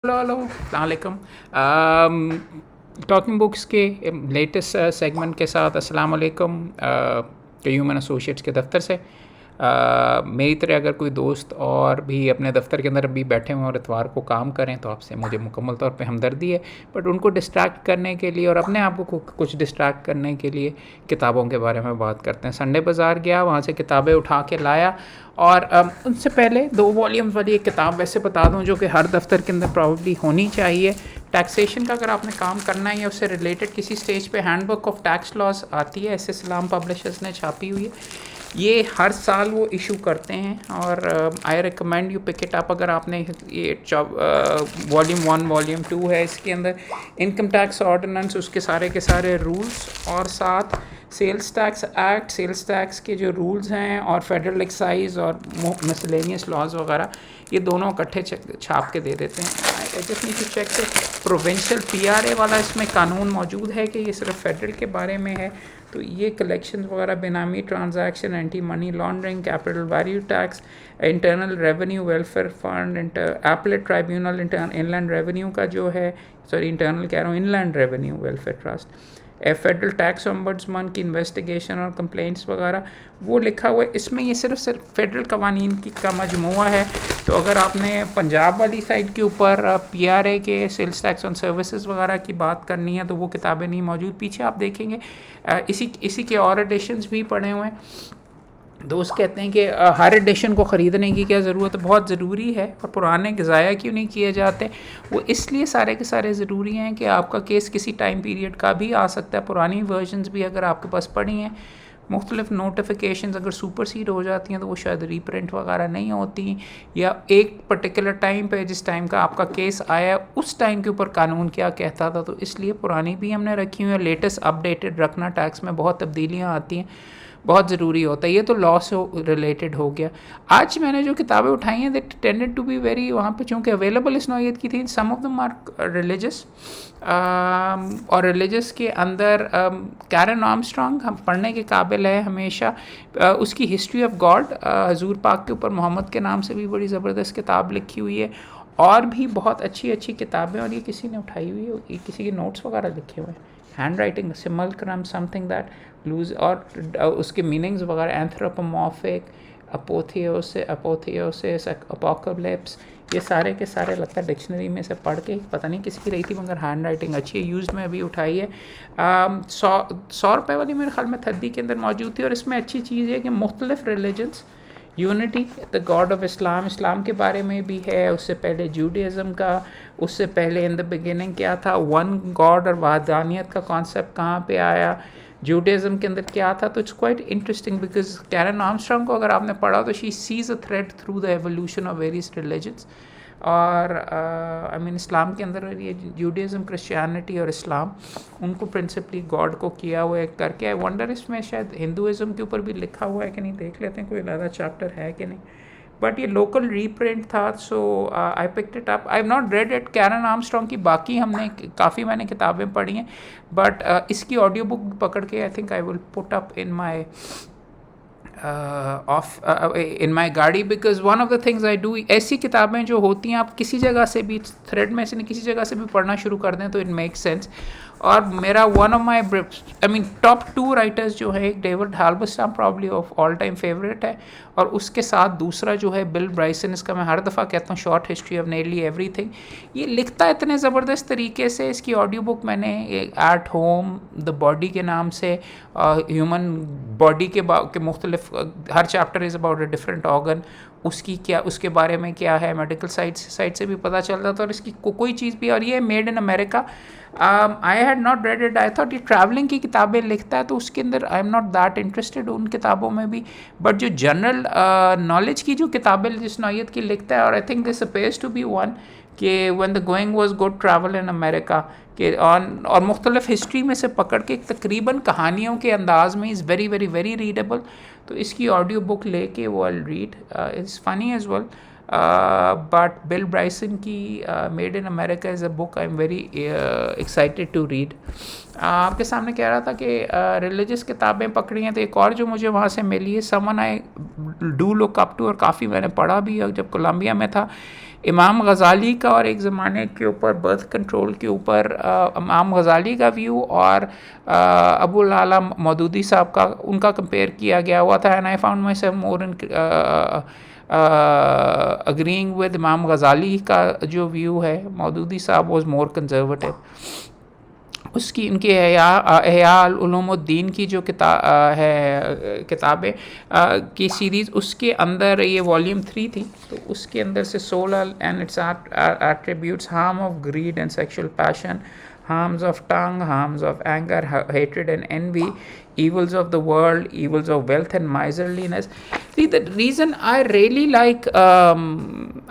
Hello hello अस्सलाम talking books के latest segment के साथ अस्सलाम वालेकुम ह्यूमन एसोसिएट्स के दफ्तर से मेरी तरह अगर कोई दोस्त और भी अपने दफ्तर के अंदर अभी बैठे हुए और इतवार को काम करें तो आपसे मुझे मुकम्मल तौर पे हमदर्दी है। बट उनको डिस्ट्रैक्ट करने के लिए और अपने आप को कुछ डिस्ट्रैक्ट करने के लिए किताबों के बारे में बात करते हैं। संडे बाज़ार गया, वहाँ से किताबें उठा के लाया और उनसे पहले 2 वॉल्यूम्स वाली एक किताब वैसे बता दूं जो कि हर दफ्तर के अंदर प्रॉब्ली होनी चाहिए। टैक्सेशन का अगर आपने काम करना है या उससे रिलेटेड किसी स्टेज पे हैंडबुक ऑफ टैक्स लॉज आती है, एस इस्लाम पब्लिशर्स ने छापी हुई है। ये हर साल वो इशू करते हैं और I recommend you pick it up. अगर आपने ये वॉल्यूम 1 वॉल्यूम 2 है, इसके अंदर इनकम टैक्स ऑर्डिनेंस, उसके सारे के सारे रूल्स और साथ sales tax act, sales tax के जो रूल्स हैं और फेडरल एक्साइज और मिसलेनियस लॉज वगैरह, ये दोनों इकट्ठे छाप के दे देते हैं। I just need to check से प्रोविंशियल पीआरए वाला इसमें कानून मौजूद है कि ये सिर्फ फेडरल के बारे में है। तो ये कलेक्शन वगैरह, benami transaction, anti money laundering, capital value tax, internal revenue welfare fund, appellate tribunal, inland revenue का जो है, सॉरी इंटरनल कह रहा हूँ, inland revenue welfare trust, federal tax ombudsman की इन्वेस्टिगेशन और कंप्लेंट्स वगैरह वो लिखा हुआ है। इसमें ये सिर्फ फेडरल कवानीन की का मजमुआ है। तो अगर आपने पंजाब वाली साइड के ऊपर पीआरए के सेल्स टैक्स ऑन सर्विसेज वगैरह की बात करनी है तो वो किताबें नहीं मौजूद। पीछे आप देखेंगे इसी के और एडिशंस भी पड़े हुए हैं। दोस्त कहते हैं कि हर एडिशन को ख़रीदने की क्या ज़रूरत है, बहुत ज़रूरी है। और पुराने ज़ाया क्यों नहीं किए जाते, वो इसलिए सारे के सारे ज़रूरी हैं कि आपका केस किसी टाइम पीरियड का भी आ सकता है। पुरानी वर्जन्स भी अगर आपके पास पड़ी हैं, मुख्तलिफ नोटिफिकेशंस अगर सुपरसीड हो जाती हैं तो वो शायद रीप्रिंट वगैरह नहीं होती, या एक पर्टिकुलर टाइम पे जिस टाइम का आपका केस आया उस टाइम के ऊपर कानून क्या कहता था। तो इसलिए पुरानी भी हमने रखी हुई है। लेटेस्ट अपडेटेड रखना, टैक्स में बहुत तब्दीलियाँ आती हैं, बहुत ज़रूरी होता है। ये तो लॉ से रिलेटेड हो गया। आज मैंने जो किताबें उठाई हैं that tended to be very, वहाँ पे चूँकि अवेलेबल इस नौइयत की थी, some of them are religious, और रिलीजियस के अंदर कैरन आर्मस्ट्रॉन्ग हम पढ़ने के काबिल है हमेशा। उसकी हिस्ट्री ऑफ गॉड, हजूर पाक के ऊपर मोहम्मद के नाम से भी बड़ी ज़बरदस्त किताब लिखी हुई है। और भी बहुत अच्छी अच्छी किताबें, और ये किसी ने उठाई हुई है, ये किसी के नोट्स वगैरह लिखे हुए हैं, हैंड राइटिंग, सिमल क्रम समथिंग दैट लूज, और उसके मीनिंग्स वगैरह, एंथ्रोपोमॉर्फिक, अपोथियोसिस, अपोकलिप्स, ये सारे के सारे लगता है डिक्शनरी में से पढ़ के, पता नहीं किसकी रही थी मगर हैंड राइटिंग अच्छी है, यूज़ में अभी उठाई है। 100 रुपये वाली मेरे ख्याल में थद्दी के अंदर मौजूद थी। और इसमें अच्छी चीज़ है कि मुख्तलिफ religions, unity, the god of Islam, इस्लाम के बारे में भी है, उससे पहले जूडिज़म का, उससे पहले इन द बिगिनिंग क्या था, वन गॉड और वहदानियत का कॉन्सेप्ट कहाँ पे आया, जूडिज़म के अंदर क्या था। तो it's quite interesting because Karen Armstrong को अगर आपने पढ़ा तो she sees a thread through the evolution of various religions. और आई मीन इस्लाम के अंदर ये जूडिज़म, क्रिश्चियनिटी और इस्लाम, उनको प्रिंसिपली गॉड को किया हुआ है करके। आई वंडर इसमें शायद हिंदुज़म के ऊपर भी लिखा हुआ है कि नहीं, देख लेते हैं कोई ज़्यादा चैप्टर है कि नहीं। बट ये लोकल रीप्रिंट था, so I picked it up. I have not read it. Karen Armstrong की बाकी हमने काफ़ी मैंने किताबें पढ़ी हैं, बट इसकी ऑडियो बुक पकड़ के I think I will put up in my in my गाड़ी, because one of the things I do, ऐसी किताबें जो होती हैं आप किसी जगह से भी, थ्रेड में से नहीं, किसी जगह से भी पढ़ना शुरू कर दें तो इट मेक सेंस। और मेरा one of my I mean top 2 writers जो है, एक David Halberstam probably of all time favourite है, और उसके साथ दूसरा जो है बिल ब्राइसन। इसका मैं हर दफ़ा कहता हूँ short history of nearly everything. ये लिखता है इतने ज़बरदस्त तरीके से। इसकी ऑडियो बुक मैंने एट होम द बॉडी के नाम से, ह्यूमन बॉडी के मुख्तलिफ, हर chapter is about a different organ, उसकी क्या, उसके बारे में क्या है, मेडिकल साइड से भी पता चल रहा था। और इसकी कोई चीज़ भी, और ये made in America. I had not read it, I thought ये ट्रैवलिंग की किताबें लिखता है तो उसके अंदर I am not that interested उन किताबों में भी। बट जो जनरल नॉलेज की जो किताबें जिस नौयत की लिखता है, और I think this appears to be one, कि when the going was good travel in America के ऑन, और मुख्तलिफ हिस्ट्री में से पकड़ के तकरीबन कहानियों के अंदाज में, is very very very readable. तो इसकी ऑडियो बुक लेके वो I read, it's funny as well. But Bill Bryson की made in America is a book I am very excited to read. आपके सामने कह रहा था कि रिलीजियस किताबें पकड़ी हैं, तो एक और जो मुझे वहाँ से मिली है, someone I do look up to, और काफ़ी मैंने पढ़ा भी है जब कोलंबिया में था, इमाम गज़ाली का और एक ज़माने के ऊपर बर्थ कंट्रोल के ऊपर इमाम गज़ाली का व्यू और अबुल आला मौदूदी साहब का उनका कंपेयर किया गया हुआ था, and I found my self more in agreeing with इमाम गज़ाली का जो व्यू है. मौदूदी साहब वाज मोर कंजर्वेटिव. उसकी इनकी एहया उलूमुद्दीन की जो किताबें की सीरीज़, उसके अंदर ये वॉल्यूम 3 थी, तो उसके अंदर से soul and it's attributes, harm of greed and sexual passion, harms of tongue, harms of anger, hatred and envy, evils of the world, evils of wealth and miserliness. See, the reason I really like,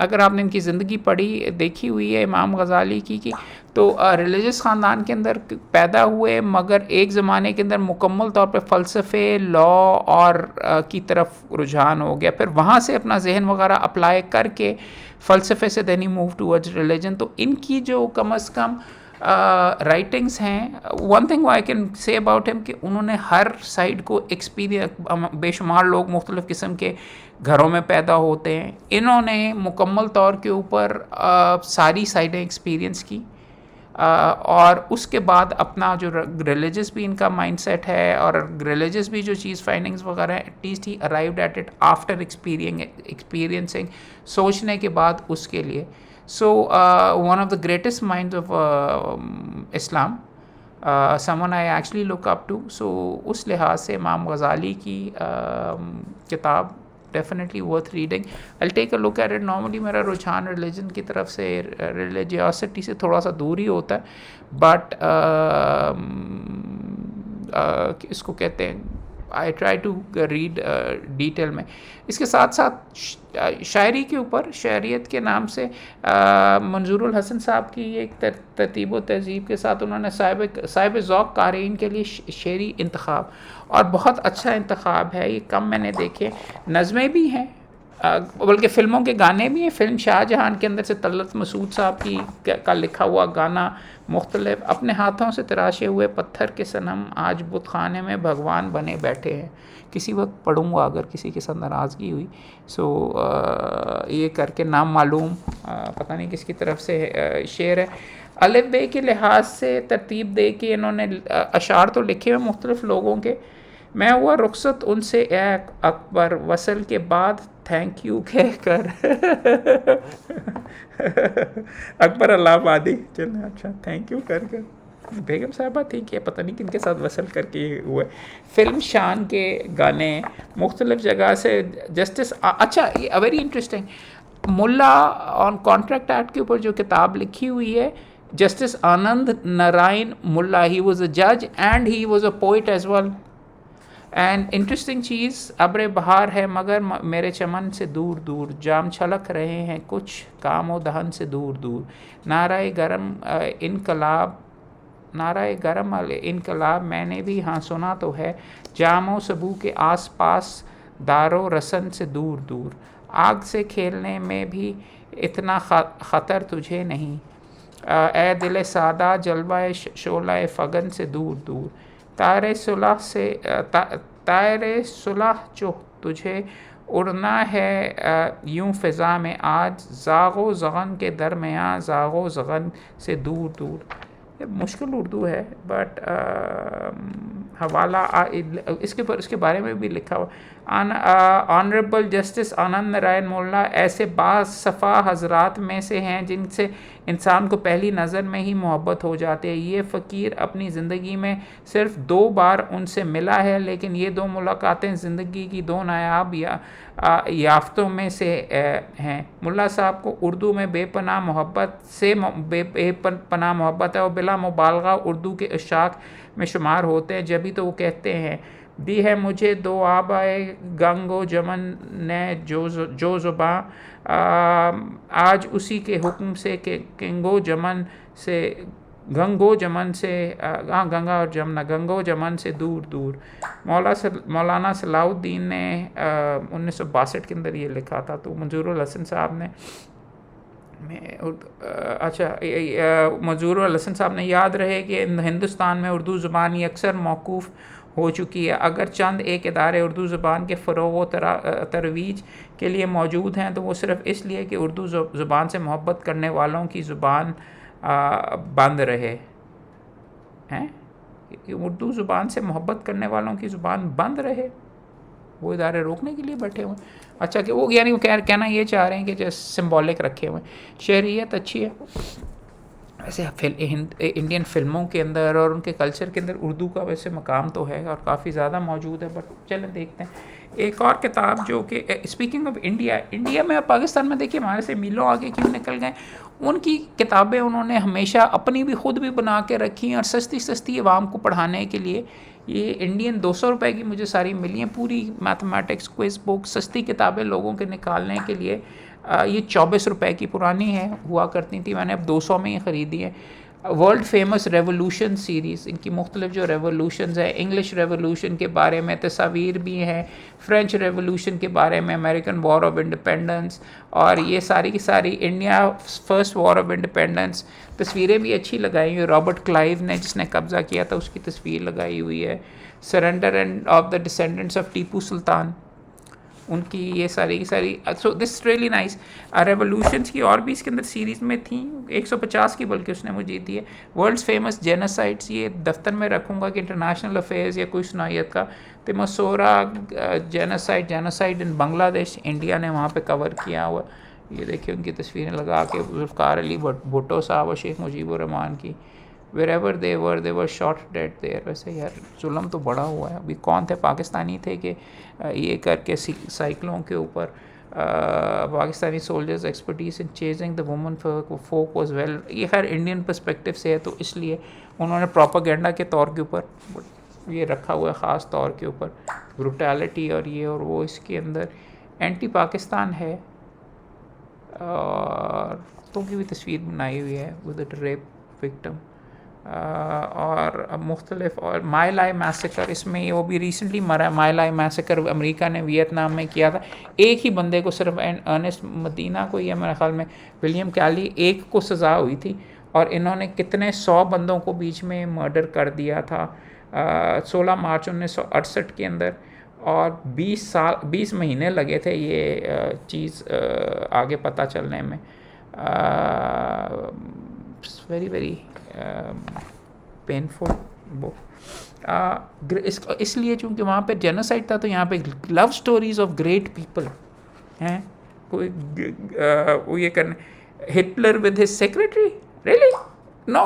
अगर आपने इनकी ज़िंदगी पढ़ी देखी हुई है इमाम Ghazali की तो रिलीजियस ख़ानदान के अंदर पैदा हुए, मगर एक ज़माने के अंदर मुकम्मल तौर पे फ़लसफ़े, लॉ और की तरफ रुझान हो गया. फिर वहाँ से अपना जहन वगैरह अप्लाई करके फ़लसफ़े से देन ही मूव टूवर्ड्स रिलीजन. तो इनकी जो कम अज़ कम राइटिंग्स हैं, one thing I can say about him कि उन्होंने हर साइड को एक्सपीरियंस, बेशुमार लोग मुख्तलिफ़ किस्म के घरों में पैदा होते हैं, इन्होंने मुकम्मल तौर के ऊपर सारी साइडें एक्सपीरियंस की, और उसके बाद अपना जो रिलीजियस भी इनका माइंडसेट है और रिलीजियस भी जो चीज़ फाइंडिंग्स वगैरह है, at least he arrived at it after experiencing, सोचने के बाद उसके लिए. So one of the greatest minds of Islam, someone I actually look up to. So उस लिहाज से इमाम गज़ाली की किताब definitely worth reading. I take a look at it. Normally मेरा रुझान रिलीजन की तरफ से, रिलीजियोसिटी से थोड़ा सा दूर ही होता है, बट इसको कहते हैं I try to read detail में. इसके साथ साथ शायरी के ऊपर, शायरियत के नाम से मंजूरुल हसन साहब की एक तरतीब व तहज़ीब के साथ उन्होंने साहिब ज़ौक़ क़ारीन के लिए शेरी इंतखाब, और बहुत अच्छा इंतखाब है ये, कम मैंने देखे. नज़में भी हैं, बल्कि फ़िल्मों के गाने भी हैं. फ़िल्म शाहजहां के अंदर से तलत मसूद साहब का लिखा हुआ गाना मुख्तलिफ, अपने हाथों से तराशे हुए पत्थर के सनम आज बुत खाने में भगवान बने बैठे हैं. किसी वक्त पढ़ूँगा अगर किसी के साथ नाराज़गी हुई. सो ये करके नाम मालूम, पता नहीं किसकी तरफ से शेर है. अलिफ बे के लिहाज से तरतीब दे के इन्होंने अशार तो लिखे हुए मुख्तलिफ लोगों के. मैं हुआ रुखसत उनसे ए अकबर, वसल के बाद थैंक यू कह कर अकबर अल्लाहबादी, चलो अच्छा थैंक यू कर बेगम साहबा थी कि पता नहीं किनके साथ वसल करके हुए. फिल्म शान के गाने मुख्तलिफ जगह से, जस्टिस अच्छा ये very interesting, Mulla on contract act के ऊपर जो किताब लिखी हुई है, justice Anand Narayan Mulla, he was a जज and he was a poet as well. And interesting चीज़, अब्र बहार है मगर मेरे चमन से दूर दूर, जाम छलक रहे हैं कुछ काम व दहन से दूर दूर, नाराए गरम इनकलाब, नाराए गरम अल इनकलाब मैंने भी हाँ सुना तो है, जामो सबू के आस पास दारो रसन से दूर दूर, आग से खेलने में भी इतना ख़तर तुझे नहीं, ए दिल सादा जलवाए शोलाए फगन से दूर दूर, तारे सुलह से तारे सुलह जो तुझे उड़ना है यूं फ़िज़ा में आज, ज़ागो ज़गन के दरमियाँ ज़ागो ज़गन से दूर दूर. मुश्किल उर्दू है, बट हवाला इसके बारे में भी लिखा हुआ. ऑनरेबल जस्टिस आनंद नारायण मुल्ला ऐसे बासफ़ा हजरात में से हैं जिनसे इंसान को पहली नज़र में ही मोहब्बत हो जाती है. ये फ़कीर अपनी ज़िंदगी में सिर्फ़ 2 बार उनसे मिला है, लेकिन ये 2 मुलाकातें ज़िंदगी की 2 नायाब याफ्तों में से हैं. मुल्ला साहब को उर्दू में बेपनाह मोहब्बत से बेपनाह मोहब्बत है और बिला मुबालगा उर्दू के इशाक में शुमार होते हैं. जभी तो वो कहते हैं दी है मुझे 2 आबाए गंगो जमन ने जो ज़ुबां, आज उसी के हुक्म से कि गंगो जमन से गंगा और जमुना गंगो जमन से दूर दूर. मौलाना सलाउद्दीन ने 1962 के अंदर ये लिखा था. तो मंजूरुल हसन साहब ने मंजूरुल हसन साहब ने याद रहे कि हिंदुस्तान में उर्दू ज़ुबानी अक्सर मौकूफ़ हो चुकी है। अगर चंद एक इदारे उर्दू ज़ुबान के फ़रोग़ व तरवीज के लिए मौजूद हैं तो वो सिर्फ़ इसलिए कि उर्दू ज़ुबान से मोहब्बत करने वालों की ज़ुबान बंद रहे हैं, कि उर्दू ज़ुबान से मोहब्बत करने वालों की ज़ुबान बंद रहे, वो इदारे रोकने के लिए बैठे हुए हैं। अच्छा, कि वो यानी कहना ये चाह रहे हैं कि जैसे सिम्बॉलिक रखे हुए हैं। शहरियत अच्छी है वैसे इंडियन फ़िल्मों के अंदर और उनके कल्चर के अंदर उर्दू का वैसे मकाम तो है और काफ़ी ज़्यादा मौजूद है, बट चलें देखते हैं। एक और किताब जो कि स्पीकिंग ऑफ इंडिया में और पाकिस्तान में देखिए हमारे से मीलों आगे क्यों निकल गए। उनकी किताबें उन्होंने हमेशा अपनी भी खुद भी बना के रखी और सस्ती सस्ती आवाम को पढ़ाने के लिए। ये इंडियन 200 रुपए की मुझे सारी मिली हैं, पूरी मैथमेटिक्स क्विज बुक, सस्ती किताबें लोगों के निकालने के लिए। ये 24 रुपए की पुरानी है, हुआ करती थी, मैंने अब 200 में ही ख़रीदी है। वर्ल्ड फेमस रेवोल्यूशन सीरीज़, इनकी मुख्तलिफ जो रेवोल्यूशंस है, इंग्लिश रेवोल्यूशन के बारे में तस्वीर भी हैं, फ्रेंच रेवोल्यूशन के बारे में, अमेरिकन वॉर ऑफ इंडिपेंडेंस, और ये सारी की सारी India first war of independence, तस्वीरें भी अच्छी लगाई हुई। रॉबर्ट क्लाइव ने जिसने कब्ज़ा किया था उसकी तस्वीर लगाई हुई है। Surrender and of the descendants of Tipu Sultan, उनकी ये सारी की सारी। So this really nice. Revolutions की और भी इसके अंदर सीरीज़ में थी, 150 की बल्कि उसने मुझे दी है। वर्ल्ड्स फेमस जेनोसाइड्स, ये दफ्तर में रखूँगा कि इंटरनेशनल अफेयर्स या कोई सुनाइत का। तिमोसोरा जेनोसाइड इन बांग्लादेश, इंडिया ने वहाँ पे कवर किया हुआ। ये देखिए उनकी तस्वीरें लगा के, जुल्फ़िकार अली भुट्टो साहब और शेख मुजीबुर रहमान की। wherever they were shot dead there। वैसे यार जुल्म तो बड़ा हुआ है। अभी कौन थे पाकिस्तानी थे कि ये करके साइकिलों के ऊपर Pakistani soldiers expertise in chasing the woman folk was well. ये खैर इंडियन पर्सपेक्टिव से है तो इसलिए उन्होंने प्रोपागेंडा के तौर के ऊपर ये रखा हुआ है, ख़ास तौर के ऊपर ब्रूटैलिटी और ये और वो इसके अंदर एंटी पाकिस्तान है। और तो की भी तस्वीर बनाई हुई है विद रेप विक्टिम और मुख्तलिफ। और माई लाई मैसेकर, इसमें वो भी रिसेंटली मरा। माई लाई मैसेकर अमेरिका ने वियतनाम में किया था। एक ही बंदे को सिर्फ अर्नेस्ट मदीना को या मेरे ख्याल में विलियम कैली एक को सज़ा हुई थी और इन्होंने कितने 100 बंदों को बीच में मर्डर कर दिया था 16 मार्च 1968 के अंदर। और 20 महीने लगे थे ये चीज़ आगे पता चलने में। Very very painful book. इसलिए चूँकि वहाँ पे जेनोसाइड था तो यहाँ पे love stories of great people हैं। कोई वो ये करने, Hitler with his secretary, really no,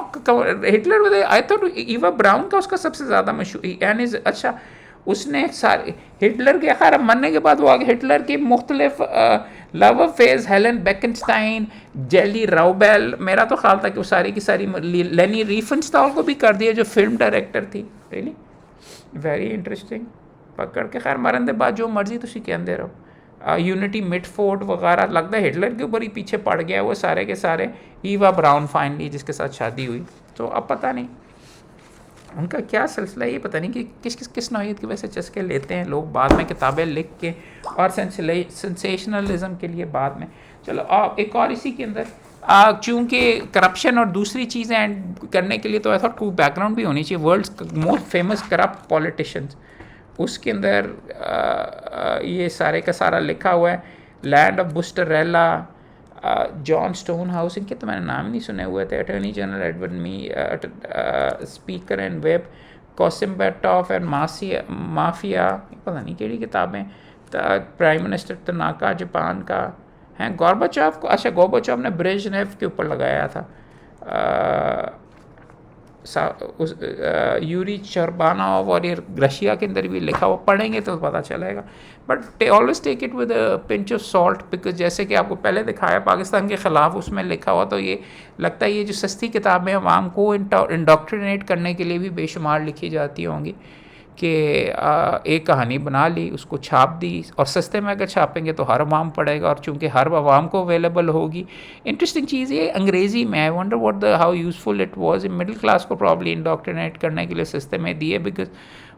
Hitler with, I thought Eva Braun का उसका सबसे ज़्यादा मशहूर एंड इज। अच्छा, उसने सारे हिटलर के खैर मरने के बाद वो आगे हिटलर की मुख्तलिफ लव अफेयर्स, हेलन बेकनस्टाइन, जेली राउबेल, मेरा तो ख्याल था कि वो सारी की सारी लेनी रिफेनस्टाल को भी कर दिया जो फिल्म डायरेक्टर थी। Really very interesting. पकड़ के खैर मरन के बाद जो मर्जी तुम कहते रहो। यूनिटी मिडफोर्ड वगैरह, लगता है हिटलर के ऊपर ही पीछे पड़ गया वो सारे के सारे। ईवा ब्राउन फाइनली जिसके साथ शादी हुई, तो अब पता नहीं उनका क्या सिलसिला, ये पता नहीं कि किस नौइयत की वजह से चस्के लेते हैं लोग बाद में किताबें लिख के और सेंसेशनलिज्म के लिए बाद में। चलो एक और इसी के अंदर चूँकि करप्शन और दूसरी चीज़ें एंड करने के लिए तो ऐसा कोई बैकग्राउंड भी होनी चाहिए। World's most famous corrupt politicians, उसके अंदर ये सारे का सारा लिखा हुआ है। Land of bustarella, John Stonehouse, इनके तो मैंने नाम नहीं सुने हुए थे। Attorney general Edward Mee, speaker and Webb, कोसिम्बेटॉफ एंड माफिया, पता नहीं केड़ी किताबें। प्राइम मिनिस्टर तनाका जापान का है। गोर्बाचोव को, अच्छा गोर्बाचोव ने ब्रेजनेव के ऊपर लगाया था। यूरी चरबानोव, और ये रशिया के अंदर भी लिखा हुआ, पढ़ेंगे तो पता चलेगा। But always take it with a pinch of salt, because जैसे कि आपको पहले दिखाया पाकिस्तान के ख़िलाफ़ उसमें लिखा हुआ, तो ये लगता है ये जो सस्ती किताबें आवाम को इंडोक्ट्रिनेट करने के लिए भी बेशुमार लिखी जाती होंगी कि एक कहानी बना ली, उसको छाप दी, और सस्ते में अगर छापेंगे तो हर आवाम पढ़ेगा, और चूँकि हर आवाम को अवेलेबल होगी। इंटरेस्टिंग चीज़ ये अंग्रेज़ी में, आई wonder what how useful it was in middle class को प्रॉब्ली इंडोक्ट्रिनेट करने के लिए सस्ते में दिए, बिकॉज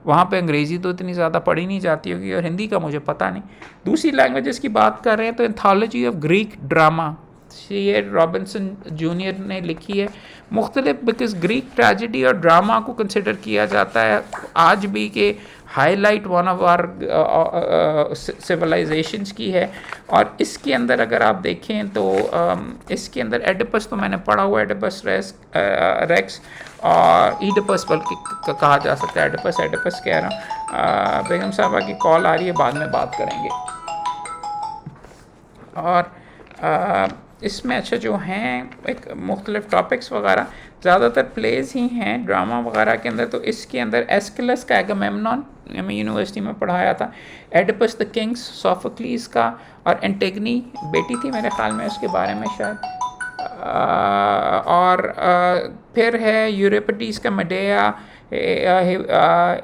वहाँ पे अंग्रेज़ी तो इतनी ज़्यादा पढ़ी नहीं जाती होगी, और हिंदी का मुझे पता नहीं। दूसरी लैंग्वेजेस की बात कर रहे हैं तो anthology of Greek drama, C.A. Robinson junior ने लिखी है। मुख्तलिफ बिकॉज ग्रीक ट्रेजेडी और ड्रामा को कंसिडर किया जाता है आज भी कि highlight one of our civilisations की है। और इसके अंदर अगर आप देखें तो इसके अंदर एडिपस तो मैंने पढ़ा हुआ, एडिपस रेक्स और ईडिपस बल्कि कहा जा सकता है, एडिपस कह रहा हूँ। बेगम साहबा की कॉल आ रही है, बाद में बात करेंगे। और इसमें अच्छा जो हैं एक मुख्तलिफ टॉपिक्स वगैरह ज़्यादातर प्लेस ही हैं ड्रामा वगैरह के अंदर। तो इसके अंदर एस्किलस का एगामेम्नॉन मैं यूनिवर्सिटी में पढ़ाया था, एडिपस द किंग्स सोफोक्लीस का, और एंटेगनी बेटी थी मेरे ख्याल में उसके बारे में शायद। और फिर है यूरिपिडीज का मेडेया,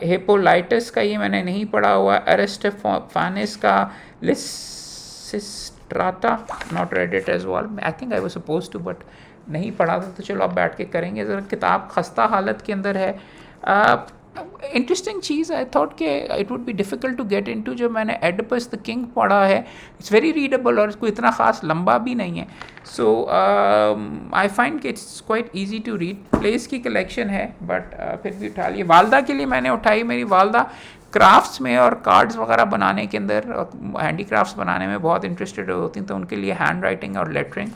हिपोलाइटस का ये मैंने नहीं पढ़ा हुआ, अरिस्टोफानिस का Lysistrata, not read it as well, I think I was supposed to but नहीं पढ़ा था। तो चलो आप बैठ के करेंगे। ज़रा किताब खस्ता हालत के अंदर है। इंटरेस्टिंग चीज़ आई थॉट कि it would be difficult to get into. जो मैंने एडिपस द किंग पढ़ा है, इट्स वेरी रीडेबल और इसको इतना ख़ास लंबा भी नहीं है। सो आई फाइंड कि it's quite easy to read. Plays की कलेक्शन है बट फिर भी उठा लिए। वालदा के लिए मैंने उठाई, मेरी वालदा क्राफ्ट्स में और कार्ड्स वगैरह बनाने के अंदर और हैंडी क्राफ्ट्स बनाने में बहुत इंटरेस्टेड होती हैं, तो उनके लिए हैंड राइटिंग और लेटरिंग,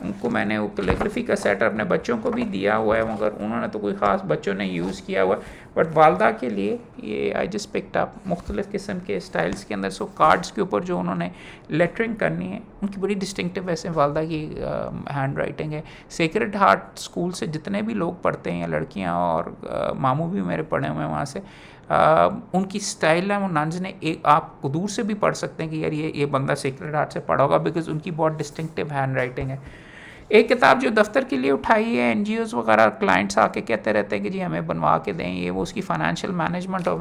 उनको मैंने वो कैलीग्राफी का सेट अपने बच्चों को भी दिया हुआ है, मगर उन्होंने तो कोई ख़ास बच्चों ने यूज़ किया हुआ है। बट वालदा के लिए ये आई जस्ट पिक्ड अप मुख्तलिफ़ किस्म के स्टाइल्स के अंदर। सो कार्ड्स के ऊपर जो उन्होंने लेटरिंग करनी है उनकी बड़ी डिस्टिंक्टिव वैसे वालदा की हैंड राइटिंग है। सेक्रेड हार्ट स्कूल से जितने भी लोग पढ़ते हैं, या लड़कियाँ और मामू भी मेरे पढ़े हुए हैं वहाँ से, उनकी स्टाइल है वो नंज ने एक आप दूर से भी पढ़ सकते हैं कि यार ये बंदा सेक्रेड हार्ट से पढ़ा होगा, बिकॉज उनकी बहुत डिस्टिंक्टिव हैंड राइटिंग है। एक किताब जो दफ्तर के लिए उठाई है, NGOs वगैरह क्लाइंट्स आके कहते रहते हैं कि जी हमें बनवा के दें ये वो, उसकी financial management of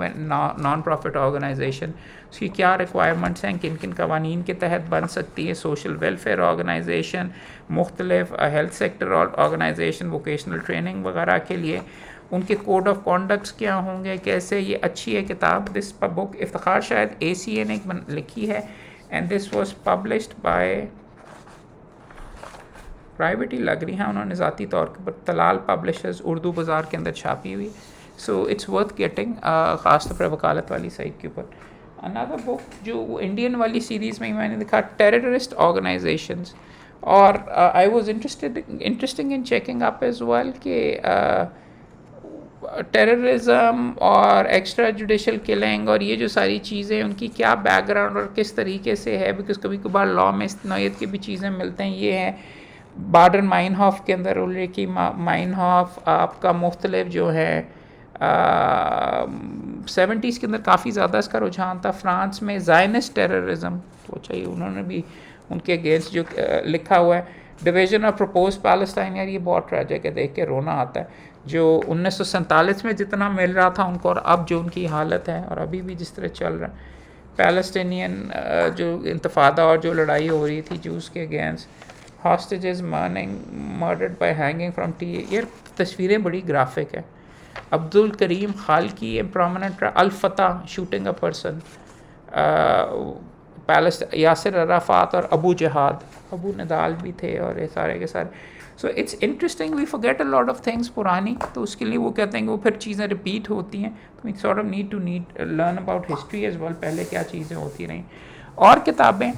non profit organisation, उसकी क्या रिक्वायरमेंट्स हैं, किन किन कवानीन के तहत बन सकती है, सोशल वेलफेयर ऑर्गेनाइजेशन, मुख्तलिफ health sector organisation, vocational training वगैरह के लिए उनके कोड ऑफ कॉन्डक्ट्स क्या होंगे, कैसे। ये अच्छी है किताब। दिस बुक इफ्तिखार शायद ACA ने लिखी है, and this was published by private ही लग रही हैं उन्होंने ज़ाती तौर पर, तलाल पब्लिशर्स, उर्दू बाज़ार के अंदर छापी हुई। सो इट्स वर्थ गेटिंग, ख़ास तौर पर वकालत वाली साइट के ऊपर। अनदर बुक जो इंडियन वाली सीरीज़ में मैंने देखा, टेररिस्ट ऑर्गेनाइजेशंस, और I was interesting in checking up as well कि टेररिज्म और एक्स्ट्रा जुडिशल किलिंग और ये जो सारी चीज़ें उनकी क्या बैकग्राउंड और किस तरीके से है, बिकॉज कभी कभार लॉ में इस नौयत की भी चीज़ें मिलते हैं। ये है बार्डन माइनहॉफ के अंदर उल्लेखी माइनहॉफ आपका मुख्तलिफ जो है 70s के अंदर काफ़ी ज़्यादा इसका रुझान था। फ्रांस में ज़ायनिस्ट टेररिज्म तो चाहिए, उन्होंने भी उनके अगेंस्ट जो लिखा हुआ है, डिवीज़न ऑफ प्रपोज पैलेस्टाइन, यार ये बहुत ट्रेजिक है, देख के रोना आता है। जो 1947 में जितना मिल रहा था उनको और अब जो उनकी हालत है और अभी भी जिस तरह चल रहा है, पैलेस्टीनियन जो इंतफादा और जो लड़ाई हो रही थी जूस के against, hostages murdered by hanging from T, ये तस्वीरें बड़ी ग्राफिक है। अब्दुल करीम खालकी प्रोमिनेंट, अल फतह shooting a person, Yasser Arafat और अबू जहाद, अबू नदाल भी थे और ये सारे के सारे। So it's interesting, we forget a lot of things पुरानी, तो उसके लिए वो कहते हैं कि वो फिर चीज़ें रिपीट होती हैं, तो we sort of need to learn about history as well, पहले क्या चीज़ें होती रहीं। और किताबें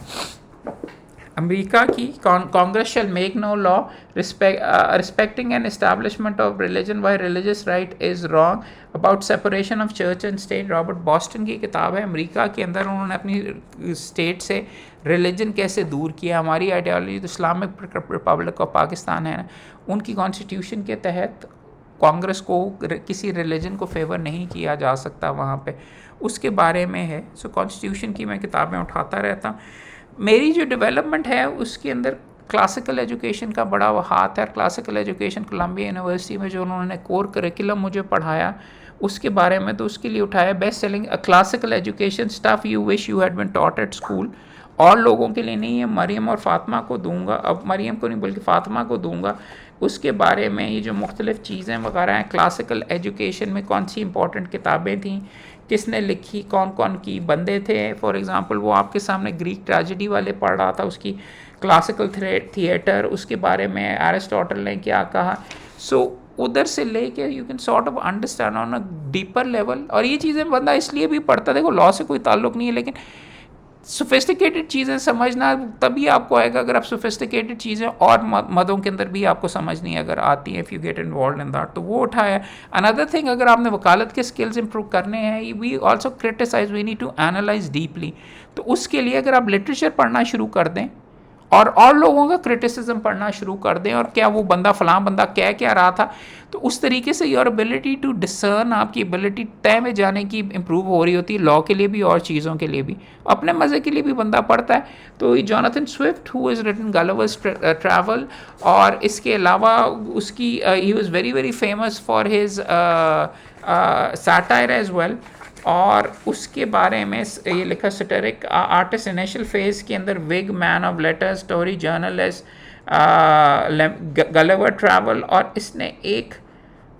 अमेरिका की, Congress shall make no law respecting an establishment of religion why religious right is wrong about separation of church and state, Robert Boston की किताब है। अमेरिका के अंदर उन्होंने अपनी स्टेट से रिलीजन कैसे दूर किया। हमारी आइडियोलॉजी तो इस्लामिक रिपब्लिक ऑफ पाकिस्तान है ना, उनकी कॉन्स्टिट्यूशन के तहत कांग्रेस को किसी रिलीजन को फेवर नहीं किया जा सकता वहाँ पे, उसके बारे में है। सो कॉन्स्टिट्यूशन की मैं किताबें उठाता रहता हूँ। मेरी जो डेवलपमेंट है उसके अंदर क्लासिकल एजुकेशन का बड़ा हाथ है। क्लासिकल एजुकेशन कोलंबिया यूनिवर्सिटी में जो उन्होंने कोर करिकुलम मुझे पढ़ाया उसके बारे में, तो उसके लिए उठाया best selling a classical education stuff you wish you had been taught at school, और लोगों के लिए नहीं है, मरियम और फ़ातिमा को दूंगा, अब मरियम को नहीं बल्कि फ़ातिमा को दूंगा। उसके बारे में ये जो मुख्तलिफ़ चीज़ें वगैरह हैं, क्लासिकल एजुकेशन में कौन सी इंपॉर्टेंट किताबें थीं, किसने लिखी, कौन कौन की बंदे थे। फॉर एग्ज़ाम्पल वो आपके सामने ग्रीक ट्रेजेडी वाले पढ़ रहा था, उसकी क्लासिकल थिएटर, उसके बारे में एरिस्टोटल ने क्या कहा। सो उधर से लेके you can sort of understand on a deeper level. और ये चीज़ें बंदा इसलिए भी पढ़ता, देखो लॉ से कोई ताल्लुक़ नहीं है, लेकिन सोफिस्टिकेटेड चीज़ें समझना तभी आपको आएगा अगर आप सोफिस्टिकेटेड चीज़ें और मदों के अंदर भी आपको समझनी अगर आती है, if you get involve in that, तो वो उठाया। अनदर थिंग, अगर आपने वकालत के स्किल्स इंप्रूव करने हैं, we also criticise, we need to analyse deeply. तो उसके लिए अगर आप लिटरेचर पढ़ना शुरू कर दें और लोगों का क्रिटिसिज्म पढ़ना शुरू कर दें, और क्या वो बंदा फलां बंदा कह क्या रहा था, तो उस तरीके से योर एबिलिटी टू डिसर्न, आपकी एबिलिटी तय में जाने की इम्प्रूव हो रही होती है, लॉ के लिए भी और चीज़ों के लिए भी, अपने मज़े के लिए भी बंदा पढ़ता है। तो Jonathan Swift who is written Gulliver's travel, और इसके अलावा उसकी he was very very famous for his satire as well, और उसके बारे में ये लिखा सटेरिक आर्टिस्ट इनिशियल फेज के अंदर, Whig, man of letters, story journalist, Gulliver travel, और इसने एक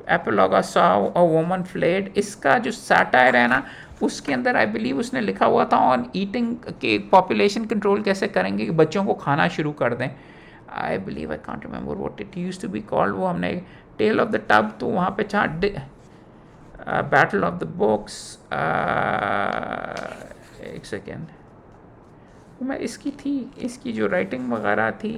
epilogue saw a woman flayed, इसका जो सैटायर है ना, उसके अंदर आई बिलीव उसने लिखा हुआ था ऑन ईटिंग के पॉपुलेशन कंट्रोल कैसे करेंगे कि बच्चों को खाना शुरू कर दें। I believe, I can't remember what it used to be called, वो हमने टेल ऑफ द टब, तो वहाँ पे बैटल ऑफ द बुक्स, एक सेकेंड, मैं इसकी थी, इसकी जो राइटिंग वगैरह थी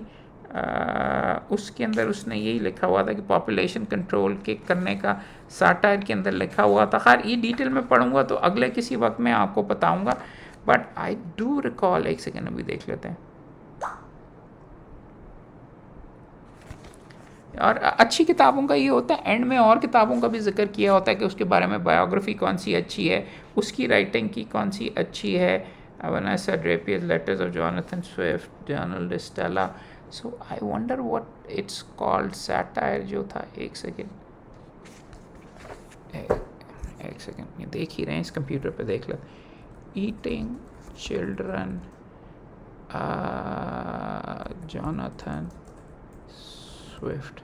उसके अंदर उसने यही लिखा हुआ था कि पॉपुलेशन कंट्रोल के करने का साटायर के अंदर लिखा हुआ था। खैर ये डिटेल में पढ़ूंगा तो अगले किसी वक्त में आपको बताऊंगा, बट आई डू रिकॉल, एक सेकेंड अभी देख लेते हैं। और अच्छी किताबों का ये होता है, एंड में और किताबों का भी जिक्र किया होता है कि उसके बारे में बायोग्राफी कौन सी अच्छी है, उसकी राइटिंग की कौन सी अच्छी है। Vanessa Drapier's letters of Jonathan Swift, journal de Stella, so I wonder what it's called, satire जो था, एक सेकेंड ये देख ही रहे हैं, इस कंप्यूटर पे देख लेते। ईटिंग चिल्ड्रन, जॉनथन स्विफ्ट,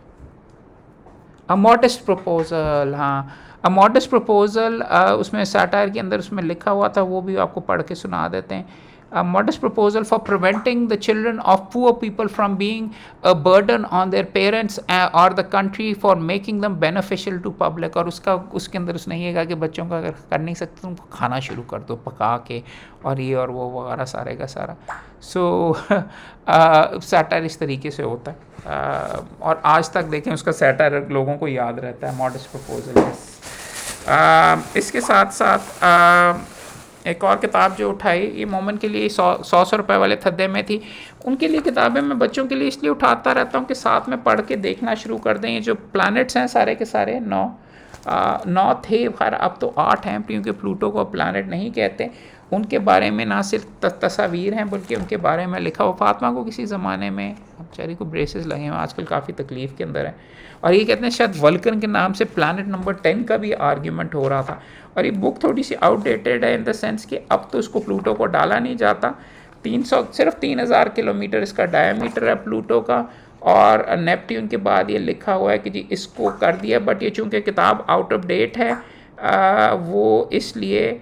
अ मॉडेस्ट प्रपोजल, हाँ अ मॉडेस्ट प्रपोजल, उसमें सैटायर के अंदर उसमें लिखा हुआ था, वो भी आपको पढ़ के सुना देते हैं। A modest proposal for preventing the children of poor people from being a burden on their parents or the country, for making them beneficial to public। और उसके अंदर उसने ये कहा कि बच्चों का अगर कर नहीं सकते तुम खाना शुरू कर दो पका के, और ये और वो वगैरह सारे का सारा। सो सैटायर इस तरीके से होता है, और आज तक देखें उसका सैटायर लोगों को याद रहता है, मॉडेस्ट प्रपोजल। इसके साथ साथ एक और किताब जो उठाई, ये मोमन के लिए 100 रुपए वाले थद्दे में थी। उनके लिए किताबें मैं बच्चों के लिए इसलिए उठाता रहता हूँ कि साथ में पढ़ के देखना शुरू कर दें। ये जो प्लैनेट्स हैं सारे के सारे 9 थे, खैर अब तो 8 हैं, क्योंकि प्लूटो को प्लैनेट नहीं कहते। उनके बारे में ना सिर्फ तस्वीर हैं बल्कि उनके बारे में लिखा हुआ। फातिमा को किसी ज़माने में, बेचारी को ब्रेसेस लगे हैं, आजकल काफ़ी तकलीफ़ के अंदर है, और ये कहते हैं शायद वल्कन के नाम से प्लैनेट नंबर 10 का भी आर्ग्यूमेंट हो रहा था। और ये बुक थोड़ी सी आउटडेटेड है इन द सेंस कि अब तो उसको प्लूटो को डाला नहीं जाता। सिर्फ 3000 किलोमीटर इसका डायमीटर है प्लूटो का, और नेपट्यून के बाद ये लिखा हुआ है कि जी इसको कर दिया, बट ये चूँकि किताब आउट ऑफ डेट है वो इसलिए।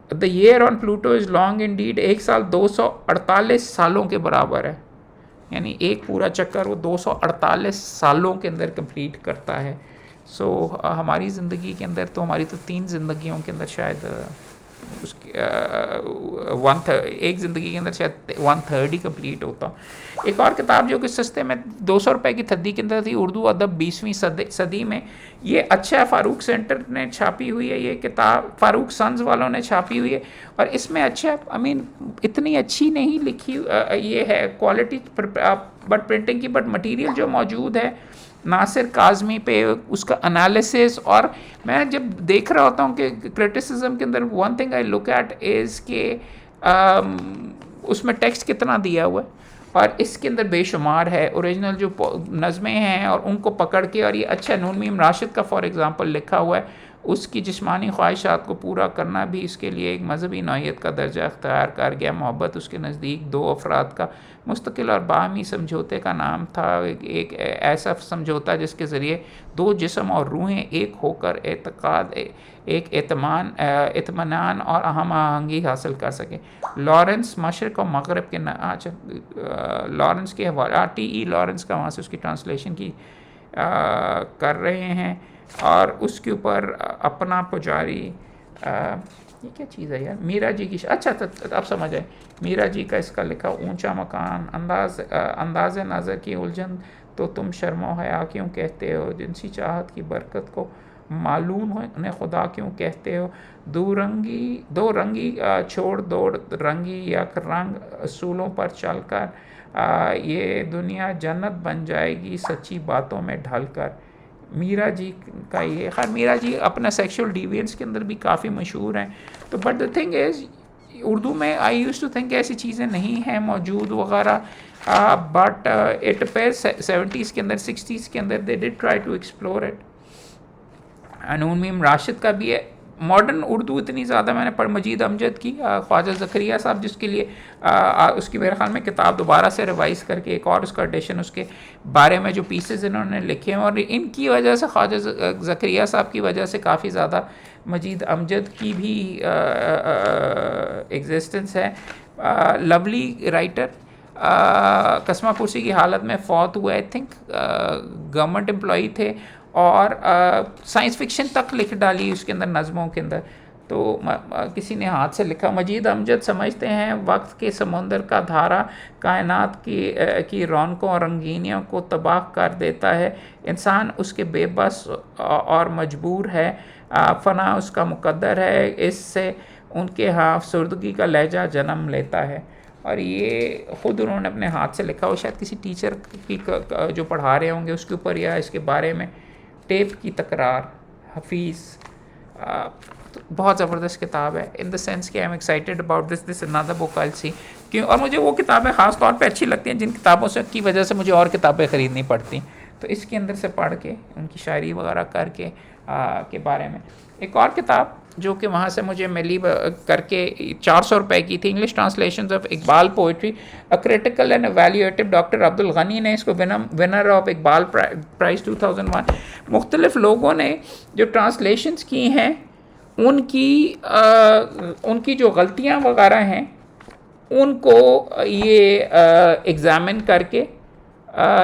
The year on Pluto is long Indeed, एक साल 248 सालों के बराबर है, यानी एक पूरा चक्कर वो 248 सालों के अंदर कंप्लीट करता है। सो हमारी ज़िंदगी के अंदर तो, हमारी तो 3 ज़िंदगियों के अंदर शायद उसकी एक ज़िंदगी के अंदर शायद 1/3 ही कंप्लीट होता। एक और किताब जो कि सस्ते में 200 रुपये की थद्दी के अंदर थी, उर्दू अदब 20वीं सदी में, ये अच्छा है, फ़ारूक सेंटर ने छापी हुई है ये किताब, फ़ारूक सन्स वालों ने छापी हुई है, और इसमें अच्छा, आई मीन इतनी अच्छी नहीं लिखी ये है क्वालिटी बट प्रिंटिंग की, बट मटेरियल जो मौजूद है नासिर काज़मी पे उसका एनालिसिस। और मैं जब देख रहा होता हूँ कि क्रिटिसिज्म के अंदर one thing I look at is के उसमें टेक्स्ट कितना दिया हुआ है, और इसके अंदर बेशुमार है ओरिजिनल जो नज़में हैं, और उनको पकड़ के, और ये अच्छा नून मीम राशिद का फॉर एग्ज़ाम्पल लिखा हुआ है, उसकी जिस्मानी ख्वाहिशात को पूरा करना भी इसके लिए एक मजहबी नौइयत का दर्जा अख्तियार कर गया। मोहब्बत उसके नज़दीक दो अफराद का मुस्तकिल और बाहमी समझौते का नाम था, एक ऐसा समझौता जिसके ज़रिए दो जिस्म और रूहें एक होकर एतक़ाद, एक इत्मीनान और हम आहंगी हासिल कर सकें। लॉरेंस मशरक़ और मग़रिब के लॉरेंस के हवाला T.E. लॉरेंस का वहाँ से उसकी ट्रांसलेशन की कर रहे हैं और उसके ऊपर अपना पुजारी ये क्या चीज़ है यार, मीरा जी की अच्छा अब समझ आए। मीरा जी का इसका लिखा ऊंचा मकान, अंदाज़ नज़र की उलझन तो तुम शर्मो हया क्यों कहते हो, जिनसी चाहत की बरकत को मालूम हो उन्हें खुदा क्यों कहते हो, दो रंगी छोड़ दो रंगी यक रंग असूलों पर चलकर ये दुनिया जन्नत बन जाएगी सच्ची बातों में ढलकर। मीरा जी का ये खैर मीरा जी अपना सेक्सुअल डिविएंस के अंदर भी काफ़ी मशहूर हैं। तो but the thing is Urdu में आई यूज़ टू थिंक ऐसी चीज़ें नहीं हैं मौजूद वगैरह, बट इट पे 70s के अंदर 60s के अंदर they did try to explore it. Noon Meem Rashid का भी है। मॉडर्न उर्दू इतनी ज़्यादा मैंने पढ़ मजीद अमजद की, ख्वाजा ज़करिया साहब जिसके लिए उसकी मेरे ख़्याल में किताब दोबारा से रिवाइज़ करके एक और उसका एडिशन उसके बारे में जो पीसेस इन्होंने लिखे हैं, और इनकी वजह से ख्वाजा ज़करिया साहब की वजह से काफ़ी ज़्यादा मजीद अमजद की भी एग्जिस्टेंस है। लवली राइटर कस्मा पुरसी की हालत में फ़ौत हुए, आई थिंक गवर्नमेंट एम्प्लॉई थे और साइंस फिक्शन तक लिख डाली उसके अंदर नज़मों के अंदर, तो किसी ने हाथ से लिखा। मजीद अमजद समझते हैं वक्त के समुंदर का धारा कायनात की रौनकों और रंगीनियों को तबाह कर देता है, इंसान उसके बेबस और मजबूर है, फ़ना उसका मुकद्दर है, इससे उनके यहाँ अफसरदगी का लहजा जन्म लेता है। और ये ख़ुद उन्होंने अपने हाथ से लिखा हो, शायद किसी टीचर की जो पढ़ा रहे होंगे उसके ऊपर या इसके बारे में। टेप की तकरार, हफीज़, तो बहुत ज़बरदस्त किताब है इन द सेंस कि I am excited about this another book I see क्यों। और मुझे वो किताबें ख़ास तौर पे अच्छी लगती हैं जिन किताबों से की वजह से मुझे और किताबें ख़रीदनी पड़ती, तो इसके अंदर से पढ़ के उनकी शायरी वगैरह करके के बारे में। एक और किताब जो कि वहाँ से मुझे मिली करके 400 रुपये की थी, English translation of Iqbal poetry a critical and evaluative, doctor Abdul Ghani ने इसको विनर ऑफ इकबाल प्राइज़ 2001। मुख्तलिफ लोगों ने जो ट्रांसलेशंस की हैं उनकी जो गलतियाँ वगैरह हैं उनको ये एग्ज़ामिन करके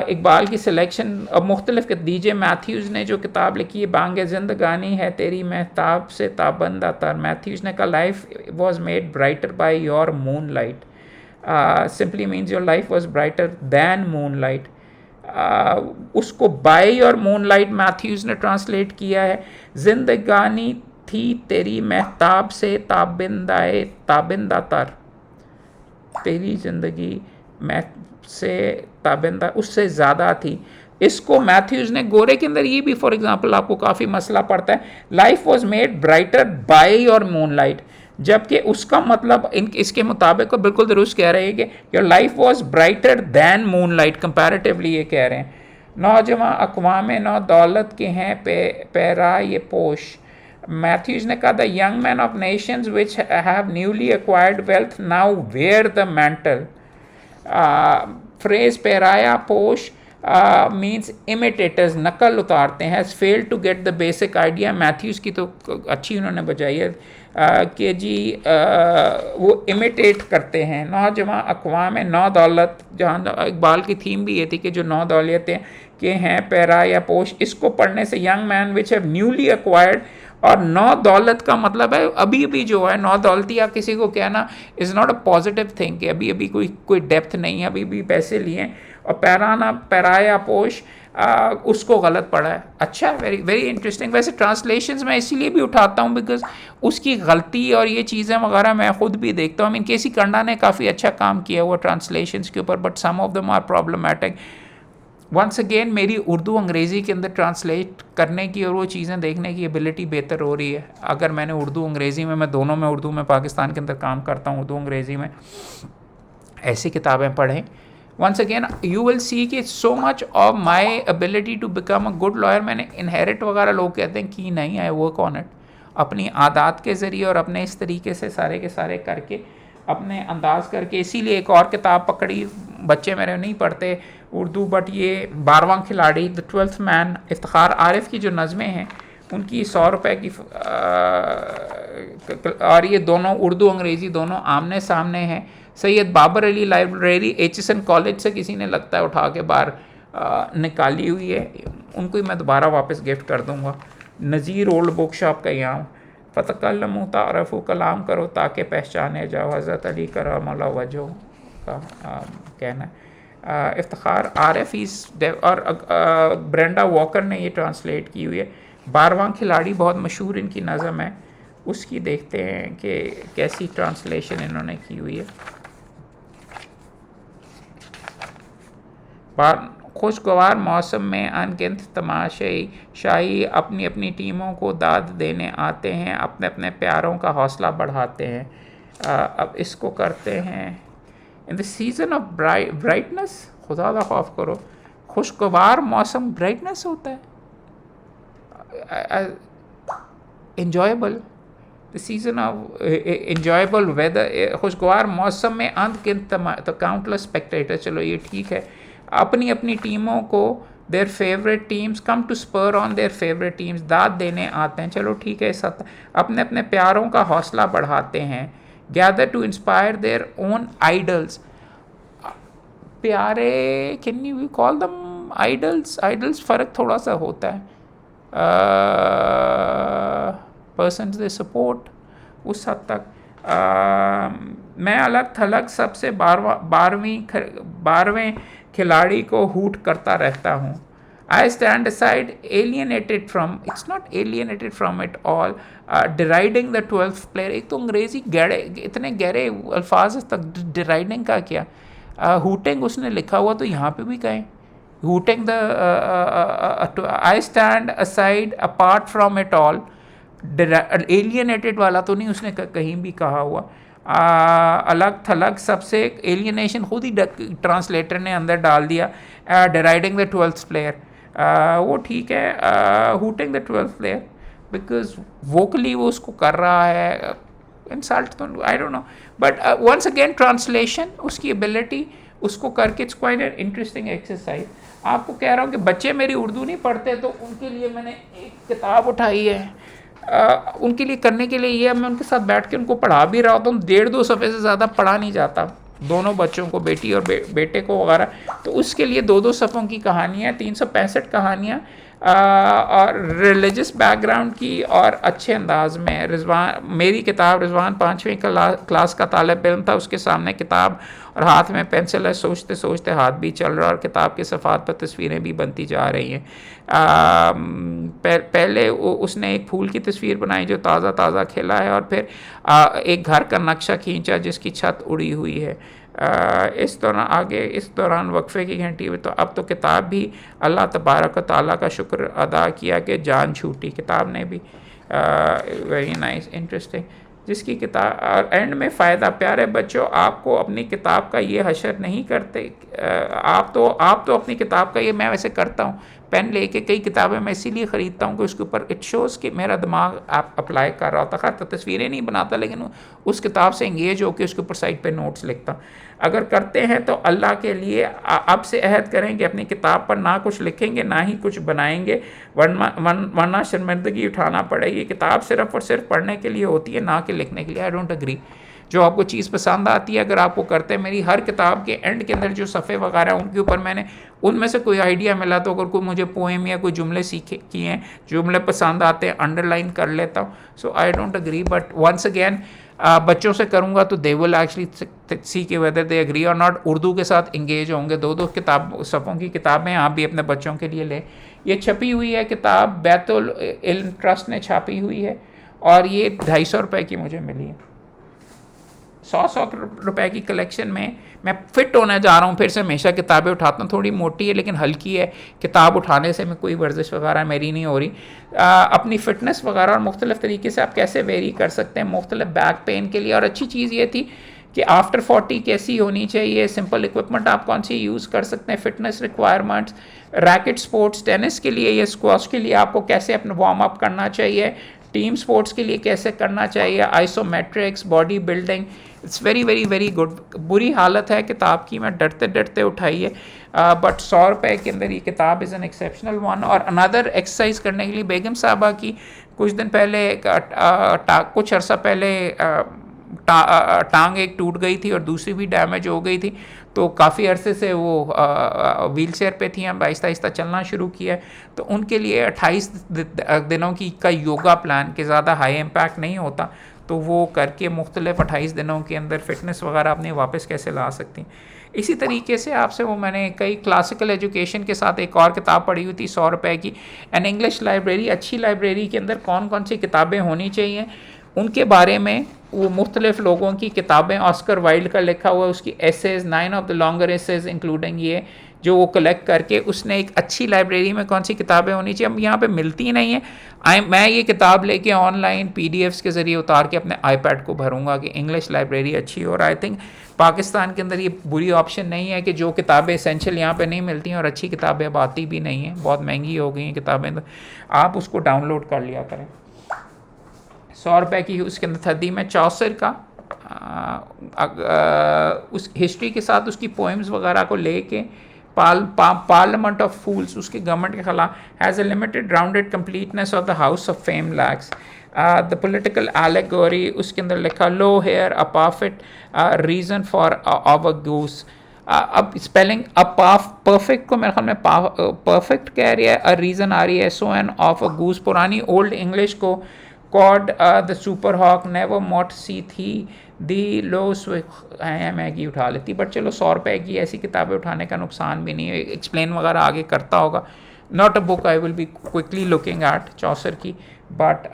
इकबाल की सिलेक्शन अब मुख्तलिफ DJ मैथ्यूज़ ने जो किताब लिखी है बांग ज़िंदगानी है तेरी महताब से ताबंदा तर, मैथ्यूज़ ने कहा life was made brighter by your moonlight, simply means your life was brighter than moonlight. उसको by your moonlight Matthews ने ट्रांसलेट किया है, जिंदगानी थी तेरी महताब से ताबिंदा तर, तेरी ज़िंदगी मैं से ताबिंदा उससे ज़्यादा थी। इसको मैथ्यूज़ ने गोरे के अंदर ये भी फॉर एग्जांपल आपको काफ़ी मसला पड़ता है, life was made brighter by your moon light, जबकि उसका मतलब इसके मुताबिक बिल्कुल दुरुस्त कह रहे हैं कि your life was brighter than moonlight comparatively, ये कह रहे हैं। नौजवान अक़वाम नौ दौलत के हैं पैरा ये पोश, मैथ्यूज़ ने कहा the young man of nations which have newly acquired wealth now wear the mantle, phrase पैराया पोश मीन्स इमिटेटर्स, नकल उतारते हैं, has fail to get the basic idea. Matthews की तो अच्छी उन्होंने बजाई है कि जी वो इमिटेट करते हैं। नौजवान अक़वाम नौ दौलत, जहाँ इकबाल की थीम भी ये थी कि जो नौ दौलतें के हैं पैरा या पोश, इसको पढ़ने से young man which have newly acquired, और नौ दौलत का मतलब है अभी अभी जो है नौ दौलतिया किसी को कहना is not a positive thing कि अभी अभी कोई डेप्थ नहीं है, अभी भी पैसे लिए, और पैराया पोश उसको गलत पढ़ा है। अच्छा, वेरी वेरी इंटरेस्टिंग। वैसे ट्रांसलेशंस मैं इसीलिए भी उठाता हूँ बिकॉज उसकी गलती और ये चीज़ें वगैरह मैं ख़ुद भी देखता हूँ। केसी कर्णा ने काफ़ी अच्छा काम किया हुआ ट्रांसलेशंस के ऊपर, but some of them are problematic. Once again मेरी उर्दू अंग्रेज़ी के अंदर ट्रांसलेट करने की और वो चीज़ें देखने की एबिलिटी बेहतर हो रही है। अगर मैंने उर्दू अंग्रेज़ी में, मैं दोनों में, उर्दू में पाकिस्तान के अंदर काम करता हूँ, उर्दू अंग्रेज़ी में, ऐसी किताबें पढ़ें once again you will see कि so much of my ability to become a good lawyer मैंने inherit वगैरह लोग कहते हैं कि नहीं, I work on it, अपनी आदत के ज़रिए और अपने इस तरीके से सारे के सारे करके अपने अंदाज करके। इसीलिए एक और किताब पकड़ी, बच्चे मेरे नहीं पढ़ते उर्दू, बट ये 12वां खिलाड़ी, the 12th man, Iftikhar Arif की जो नज़में हैं उनकी 100 रुपये की, और ये दोनों उर्दू अंग्रेज़ी दोनों आमने सामने हैं। Syed Babar Ali library HSN college से किसी ने लगता है उठा के बाहर निकाली हुई है, उनको ही मैं दोबारा वापस गिफ्ट कर दूँगा। नज़ीर ओल्ड बुक शॉप का यहाँ, फ़तकल्लमू तारफ़ू, कलाम करो ताकि पहचाने जाओ, हज़रत अली करमल्ला वजहो का कहना है। इफ्तिखार आरिफ और ब्रेंडा वॉकर ने ये ट्रांसलेट की हुई है। 12वां खिलाड़ी बहुत मशहूर इनकी नज़म है, उसकी देखते हैं कि कैसी ट्रांसलेशन इन्होंने की हुई है। खुशगवार मौसम में अनगिनत तमाशाई शाही अपनी अपनी टीमों को दाद देने आते हैं, अपने अपने प्यारों का हौसला बढ़ाते हैं। अब इसको करते हैं, in the season off brightness, खुदा का खौफ करो, खुशगवार मौसम ब्राइटनेस होता है, enjoyable, the season of enjoyable weather, खुशगवार मौसम में अनगिनत तो काउंटलेस स्पेक्टेटर, चलो ये ठीक है, अपनी अपनी टीमों को their favourite teams come to spur on their favourite teams, दाद देने आते हैं, चलो ठीक है, अपने अपने प्यारों का हौसला बढ़ाते हैं। Gather to inspire their own idols, प्यारे, can you call them idols, idols फ़र्क थोड़ा सा होता है, पर्सन्स दे सपोर्ट उस हद तक। मैं अलग थलग सबसे 12वें खिलाड़ी को हूट करता रहता हूँ। I stand aside alienated from, it's not alienated from it all, deriding the 12th player. एक तो अंग्रेज़ी गहरे, इतने गहरे अल्फाज तक, डिराइडिंग का क्या, हूटिंग उसने लिखा हुआ तो यहाँ पे भी कहें, hooting the I stand aside apart from it all, alienated वाला तो नहीं उसने कहीं भी कहा हुआ। अलग थलग सबसे, एलियनेशन खुद ही ट्रांसलेटर ने अंदर डाल दिया। डिराइडिंग द 12th प्लेयर, वो ठीक है, hooting the 12th player because vocally वो उसको कर रहा है, इंसल्ट तो I don't know, but once again translation, उसकी एबिलिटी उसको करके, it's quite an interesting exercise. आपको कह रहा हूँ कि बच्चे मेरी उर्दू नहीं पढ़ते तो उनके लिए मैंने एक किताब उठाई है, उनके लिए करने के लिए ये, मैं उनके साथ बैठ के उनको पढ़ा भी रहा होता हूँ, 1.5-2 सफ़े से ज़्यादा पढ़ा नहीं जाता दोनों बच्चों को, बेटी और बेटे को वगैरह, तो उसके लिए 2-2 सफ़ों की कहानियाँ, 365 कहानियाँ, और रिलीजियस बैकग्राउंड की, और अच्छे अंदाज में। रिजवान, मेरी किताब, रिजवान 5वीं क्लास का तालिब इल्म था, उसके सामने किताब और हाथ में पेंसिल है, सोचते सोचते हाथ भी चल रहा है, और किताब के सफ़ात पर तस्वीरें भी बनती जा रही हैं। पहले उसने एक फूल की तस्वीर बनाई जो ताज़ा ताज़ा खिला है, और फिर एक घर का नक्शा खींचा जिसकी छत उड़ी हुई है। इस दौरान वक्फे की घंटी हुई, तो अब तो किताब भी अल्लाह तबारक व तआला का शुक्र अदा किया कि जान छूटी किताब ने भी। वेरी नाइस, इंटरेस्टिंग, जिसकी किताब एंड में फ़ायदा। प्यारे बच्चों, आपको अपनी किताब का ये हशर नहीं करते, आप तो अपनी किताब का ये, मैं वैसे करता हूँ, पेन लेके कई किताबें मैं इसीलिए ख़रीदता हूँ कि उसके ऊपर इट शोज़ कि मेरा दिमाग आप अप्लाई कर रहा होता। खैर तो तस्वीरें नहीं बनाता, लेकिन उस किताब से इंगेज होकर उसके ऊपर साइड पे नोट्स लिखता हूँ। अगर करते हैं तो अल्लाह के लिए अब से अहद करें कि अपनी किताब पर ना कुछ लिखेंगे ना ही कुछ बनाएंगे, वरना शर्मिंदगी उठाना पड़ेगी। किताब सिर्फ़ और सिर्फ पढ़ने के लिए होती है, ना कि लिखने के लिए। आई डोंट अग्री। जो आपको चीज़ पसंद आती है, अगर आपको करते हैं, मेरी हर किताब के एंड के अंदर जो सफ़े वगैरह उनके ऊपर मैंने उनमें से कोई आइडिया मिला तो अगर कोई मुझे पोएम या कोई जुमले सीखे किए हैं, जुमले पसंद आते हैं, अंडरलाइन कर लेता हूँ। So I don't agree, but once again बच्चों से करूँगा तो दे विल एक्चुअली सी के वेदर दे अग्री और नॉट, उर्दू के साथ इंगेज होंगे। 2-2 सफ़ों की किताबें आप भी अपने बच्चों के लिए लें। ये छपी हुई है किताब, बैतुल इल्म ट्रस्ट ने छापी हुई है, और ये 250 रुपये की मुझे मिली है। 100 रुपए की कलेक्शन में मैं फ़िट होने जा रहा हूँ, फिर से हमेशा किताबें उठाता हूँ। थोड़ी मोटी है लेकिन हल्की है, किताब उठाने से मैं कोई वर्जिश वगैरह मेरी नहीं हो रही। अपनी फ़िटनेस वगैरह और मुख्तलिफ़ तरीके से आप कैसे वेरी कर सकते हैं मुख्तलिफ़ बैक पेन के लिए। और अच्छी चीज़ ये थी कि आफ्टर 40 कैसी होनी चाहिए, सिंपल इक्विपमेंट आप कौन सी यूज़ कर सकते हैं, fitness requirements, racket sports, tennis के लिए या स्क्वॉश के लिए आपको कैसे अपना वार्म अप करना चाहिए, टीम स्पोर्ट्स के लिए कैसे करना चाहिए, isometrics, body building. It's very very very good. बुरी हालत है किताब की, मैं डरते डरते उठाई है, बट 100 रुपये के अंदर ये किताब इज़ एन एक्सेप्शनल वन। और अनदर एक्सरसाइज करने के लिए बेगम साहबा की कुछ दिन पहले कुछ अर्सा पहले टांग एक टूट गई थी और दूसरी भी डैमेज हो गई थी, तो काफ़ी अरसे से वो व्हील चेयर पर थी, हम आहिस्ता आहिस्ता चलना शुरू किया है। तो उनके लिए 28 दिनों की का योगा प्लान के ज़्यादा हाई इम्पैक्ट नहीं होता, तो वो करके मुख्तलिफ 28 दिनों के अंदर फिटनेस वगैरह अपने वापस कैसे ला सकती हैं। इसी तरीके से आपसे वो मैंने कई क्लासिकल एजुकेशन के साथ एक और किताब पढ़ी हुई थी 100 रुपये की, एन इंग्लिश लाइब्रेरी। अच्छी लाइब्रेरी के अंदर कौन कौन सी किताबें होनी चाहिए उनके बारे में वो मुख्तलिफ लोगों की किताबें, ऑस्कर वाइल्ड का लिखा हुआ उसकी essays, 9 of the longer essays including ये जो वो कलेक्ट करके उसने एक अच्छी लाइब्रेरी में कौन सी किताबें होनी चाहिए। अब यहाँ पे मिलती नहीं है, मैं ये किताब लेके ऑनलाइन PDFs के ज़रिए उतार के अपने iPad को भरूंगा कि इंग्लिश लाइब्रेरी अच्छी हो। और आई थिंक पाकिस्तान के अंदर ये बुरी ऑप्शन नहीं है कि जो किताबें एसेंशियल यहाँ पे नहीं मिलती हैं और अच्छी किताबें अब आती भी नहीं हैं, बहुत महंगी हो गई हैं किताबें, तो आप उसको डाउनलोड कर लिया करें। 100 रुपये की उसके अंदर थदी में चौसर का उस हिस्ट्री के साथ उसकी पोइम्स वगैरह को लेके पार्लियामेंट ऑफ फूल्स उसके गवर्नमेंट के खिलाफ has a limited rounded completeness of the house of fame lacks, the political allegory उसके अंदर लिखा lo here a perfect reason for of a goose. अब स्पेलिंग परफेक्ट को मेरे ख्याल में परफेक्ट कह रही है, अ रीज़न आ रही है SON ऑफ अ गूस। पुरानी ओल्ड इंग्लिश को quod the super hawk never mote see थी दी लो मैगी उठा लेती, बट चलो 100 रुपये की ऐसी किताबें उठाने का नुकसान भी नहीं है, एक्सप्लेन वगैरह आगे करता होगा। Not a book I will be quickly looking at Chaucer की, बट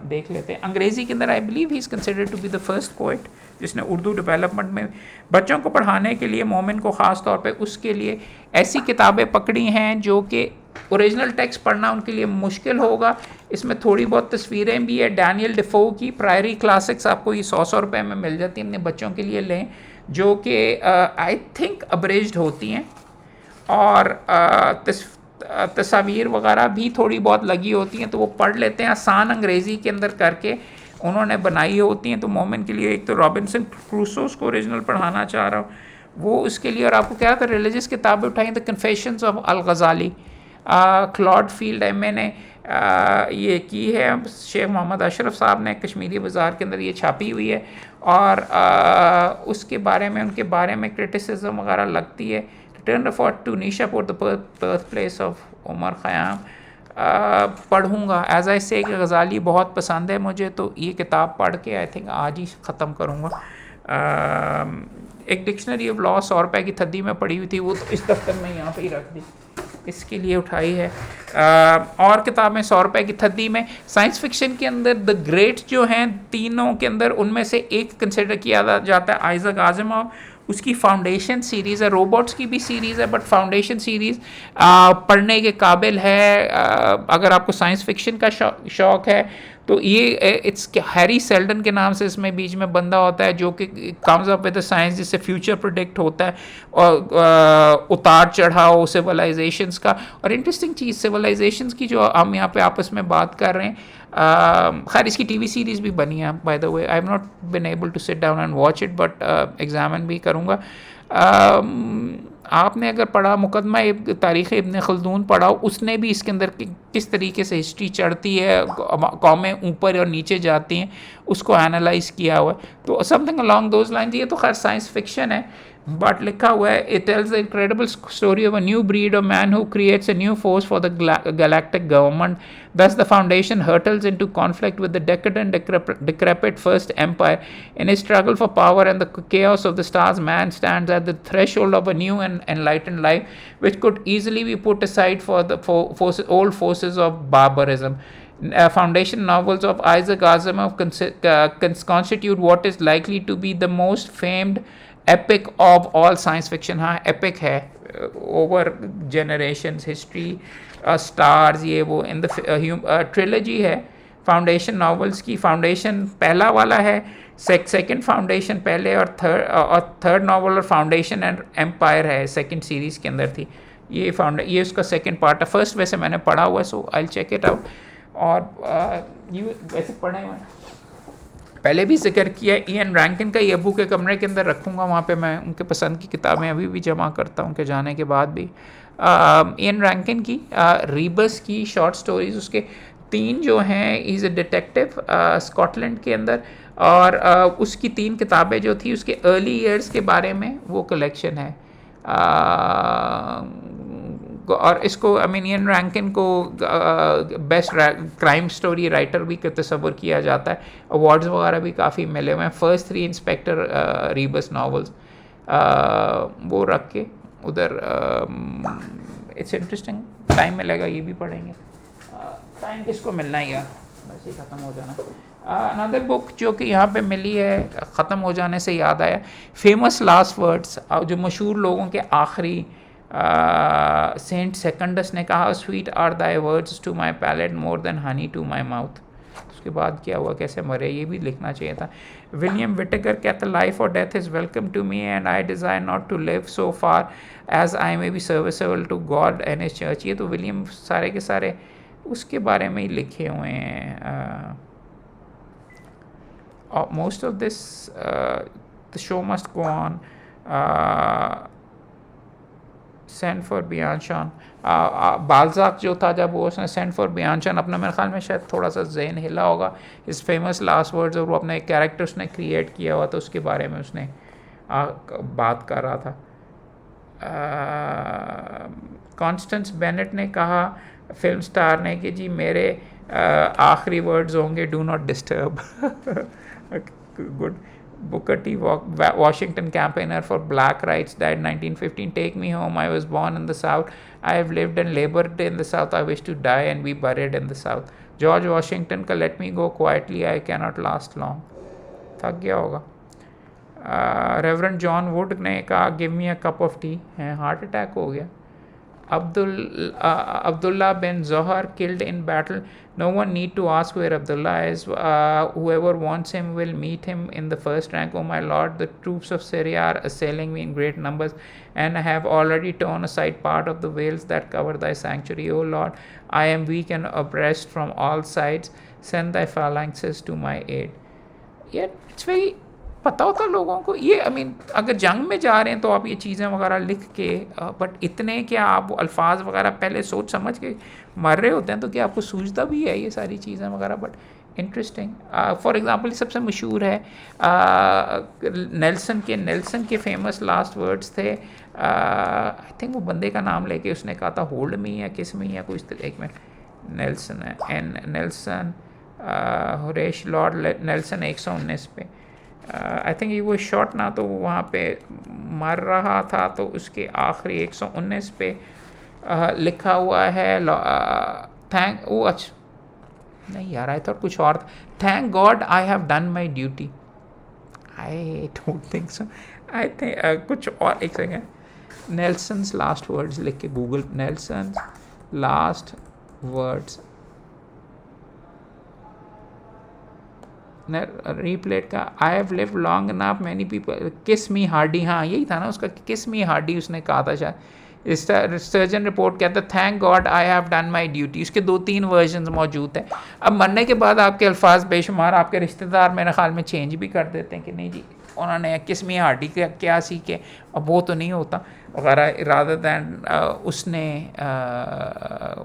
देख लेते हैं। अंग्रेज़ी के अंदर I believe he is considered to be the first poet जिसने उर्दू डेवलपमेंट में बच्चों को पढ़ाने के लिए, मोमिन को ख़ास तौर पे उसके लिए ऐसी किताबें पकड़ी हैं जो कि ओरिजिनल टेक्स्ट पढ़ना उनके लिए मुश्किल होगा। इसमें थोड़ी बहुत तस्वीरें भी है डैनियल डिफो की, प्रायरी क्लासिक्स आपको ये 100 रुपये में मिल जाती है, अपने बच्चों के लिए लें, जो कि आई थिंक अब्रेज्ड होती हैं और तस्वीर वगैरह भी थोड़ी बहुत लगी होती हैं, तो वो पढ़ लेते हैं, आसान अंग्रेज़ी के अंदर करके उन्होंने बनाई होती हैं। तो मोमिन के लिए एक तो रॉबिन्सन क्रूसो को ओरिजिनल पढ़ाना चाह रहा हूँ वो उसके लिए, और आपको क्या था रिलीजियस किताबें उठाई, the confessions of al Ghazali, Claud Field है, मैंने ये की है, शेख मोहम्मद अशरफ साहब ने कश्मीरी बाज़ार के अंदर ये छापी हुई है, और उसके बारे में उनके बारे में क्रिटिसिज्म वगैरह लगती है। Return of Tunisia for the birthplace of Omar Khayyam पढ़ूँगा। एज आई से गज़ाली बहुत पसंद है मुझे, तो ये किताब पढ़ के आई थिंक आज ही ख़त्म करूँगा। एक डिक्शनरी ऑफ लॉ 100 रुपये की थदी में पड़ी हुई थी, वो तो इस दफ्तर में यहाँ पे ही रख दी, इसके लिए उठाई है। और किताबें 100 रुपये की थदी में साइंस फिक्शन के अंदर द ग्रेट्स जो हैं तीनों के अंदर, उनमें से एक कंसिडर किया जाता है आइज़क आज़िमोव, उसकी फाउंडेशन सीरीज़ है, रोबोट्स की भी सीरीज़ है, बट फाउंडेशन सीरीज़ पढ़ने के काबिल है अगर आपको साइंस फिक्शन का शौक़ है। तो ये इट्स हैरी सेल्डन के नाम से इसमें बीच में बंदा होता है जो कि कम्स अप विद साइंस जिससे फ्यूचर प्रोडिक्ट होता है, और उतार चढ़ाव सिविलाइजेशंस का। और इंटरेस्टिंग चीज़ सिविलाइजेशंस की जो हम यहाँ पे आपस में बात कर रहे हैं, खैर इसकी टीवी सीरीज़ भी बनी है by the way, I have not been able to sit down and watch it, but examine भी करूँगा। आपने अगर पढ़ा मुकदमा तारीख़ इब्न खल्दून पढ़ा, उसने भी इसके अंदर किस तरीके से हिस्ट्री चढ़ती है, कौमें ऊपर और नीचे जाती हैं, उसको एनालाइज किया हुआ है। तो समथिंग अलॉन्ग दोज लाइन्स, ये तो खैर साइंस फिक्शन है, बट लिखा हुआ है it tells the incredible story of a new breed of man who creates a new force for the galactic government, thus the foundation hurtles into conflict with the decadent, decrepit First Empire. In his struggle for power and the chaos of the stars, man stands at the threshold of a new and enlightened life, which could easily be put aside for the old forces of barbarism. Foundation novels of Isaac Asimov constitute what is likely to be the most famed epic of all science fiction. हाँ epic है, over generations, history, stars, ये वो in the trilogy है foundation novels की, foundation पहला वाला है, second foundation पहले, और थर्ड नॉवल और फाउंडेशन एंड एम्पायर है सेकंड सीरीज़ के अंदर थी। ये उसका सेकंड पार्ट है। फर्स्ट वैसे मैंने पढ़ा हुआ है, so I check it out. और ये वैसे पढ़े हुए पहले भी जिक्र किया, इयन रैंकिन का ये अबू के कमरे के अंदर रखूँगा, वहाँ पे मैं उनके पसंद की किताबें अभी भी जमा करता हूँ उनके जाने के बाद भी। इयन रैंकिन की रीबस की शॉर्ट स्टोरीज़, उसके 3 जो हैं, इज़ अ डिटेक्टिव स्कॉटलैंड के अंदर, और उसकी 3 किताबें जो थी उसके अर्ली ईयर्स के बारे में वो कलेक्शन है। और इसको इयन रैंकिन को बेस्ट क्राइम स्टोरी राइटर भी तस्वर किया जाता है, अवार्ड्स वगैरह भी काफ़ी मिले हुए हैं। फर्स्ट 3 इंस्पेक्टर रीबस नॉवेल्स वो रख के उधर, इट्स इंटरेस्टिंग। टाइम मिलेगा ये भी पढ़ेंगे, टाइम किसको मिलना ही यार, बस ये ख़त्म हो जाना। अनदर बुक जो कि यहाँ पे मिली है, ख़त्म हो जाने से याद आया, फेमस लास्ट वर्ड्स, जो मशहूर लोगों के आखिरी, सेंट सेकंडस ने कहा, sweet are thy words to my palate more than honey to my mouth. उसके बाद क्या हुआ, कैसे मरे, ये भी लिखना चाहिए था। विलियम विटेकर कहता, लाइफ और death is welcome to me and I desire not to live so far as I may be serviceable to God and his church. ये तो विलियम सारे के सारे उसके बारे में ही लिखे हुए हैं। Most of this, the show must go on, send for बियांशान, बालजाक जो था जब वो उसने सेंड फॉर बियांशान, अपना मेरे ख्याल में शायद थोड़ा सा जहन हिला होगा इस फेमस लास्ट वर्ड्स, और वो अपना एक कैरेक्टर उसने क्रिएट किया हुआ था, उसके बारे में उसने बात कर रहा था। कॉन्स्टेंस बेनेट ने कहा, फिल्म स्टार ने, कि जी मेरे आखिरी वर्ड्स होंगे, do not disturb. Good. Booker T. Washington campaigner for black rights, died 1915. Take me home. I was born in the South. I have lived and labored in the South. I wish to die and be buried in the South. George Washington का let me go quietly. I cannot last long. थक गया होगा। Reverend John Wood ने कहा, give me a cup of tea. Heart attack हो गया। Abdullah bin Zohar killed in battle. No one need to ask where Abdullah is. Whoever wants him will meet him in the first rank. Oh my Lord, the troops of Syria are assailing me in great numbers and have already torn aside part of the veils that cover thy sanctuary. Oh Lord, I am weak and oppressed from all sides. Send thy phalanxes to my aid. Yeah, it's very पता होता लोगों को ये, अगर जंग में जा रहे हैं तो आप ये चीज़ें वगैरह लिख के, बट इतने क्या आप अल्फाज वगैरह पहले सोच समझ के मर रहे होते हैं, तो क्या आपको सूझता भी है ये सारी चीज़ें वगैरह। But interesting. फॉर एग्जांपल सबसे मशहूर है नेल्सन के फेमस लास्ट वर्ड्स थे। आई थिंक वो बंदे का नाम लेके उसने कहा था, होल्ड मी या किस में या कुछ, एक मिनट, नेल्सन है, नेल्सन, होरेश लॉर्ड नेल्सन 119 पे। आई थिंक ये वो शॉट ना, तो वहाँ पे मर रहा था, तो उसके आखिरी 119 पे लिखा हुआ है, थैंक, वो अच्छा नहीं यार, आई थॉट कुछ और, thank God I have done my duty. I don't think so, I think कुछ और, एक सेकेंड, नेल्सन्स लास्ट वर्ड्स लिख के गूगल, नेल्सन्स लास्ट वर्ड्स, रीप्लेट का, I have live long enough many people, किस मी हार्डी, हाँ यही था ना उसका, किस मी हार्डी उसने कहा था शायद। सर्जन रिपोर्ट कहता है, thank God I have done my duty. उसके 2-3 वर्जन मौजूद है। अब मरने के बाद आपके अल्फाज बेशुमार आपके रिश्तेदार मेरे ख्याल में चेंज भी कर देते हैं कि नहीं जी उन्होंने किस मी हार्डी क्या सीखे, अब वो तो नहीं होता वगैरह, रादर दैन उसने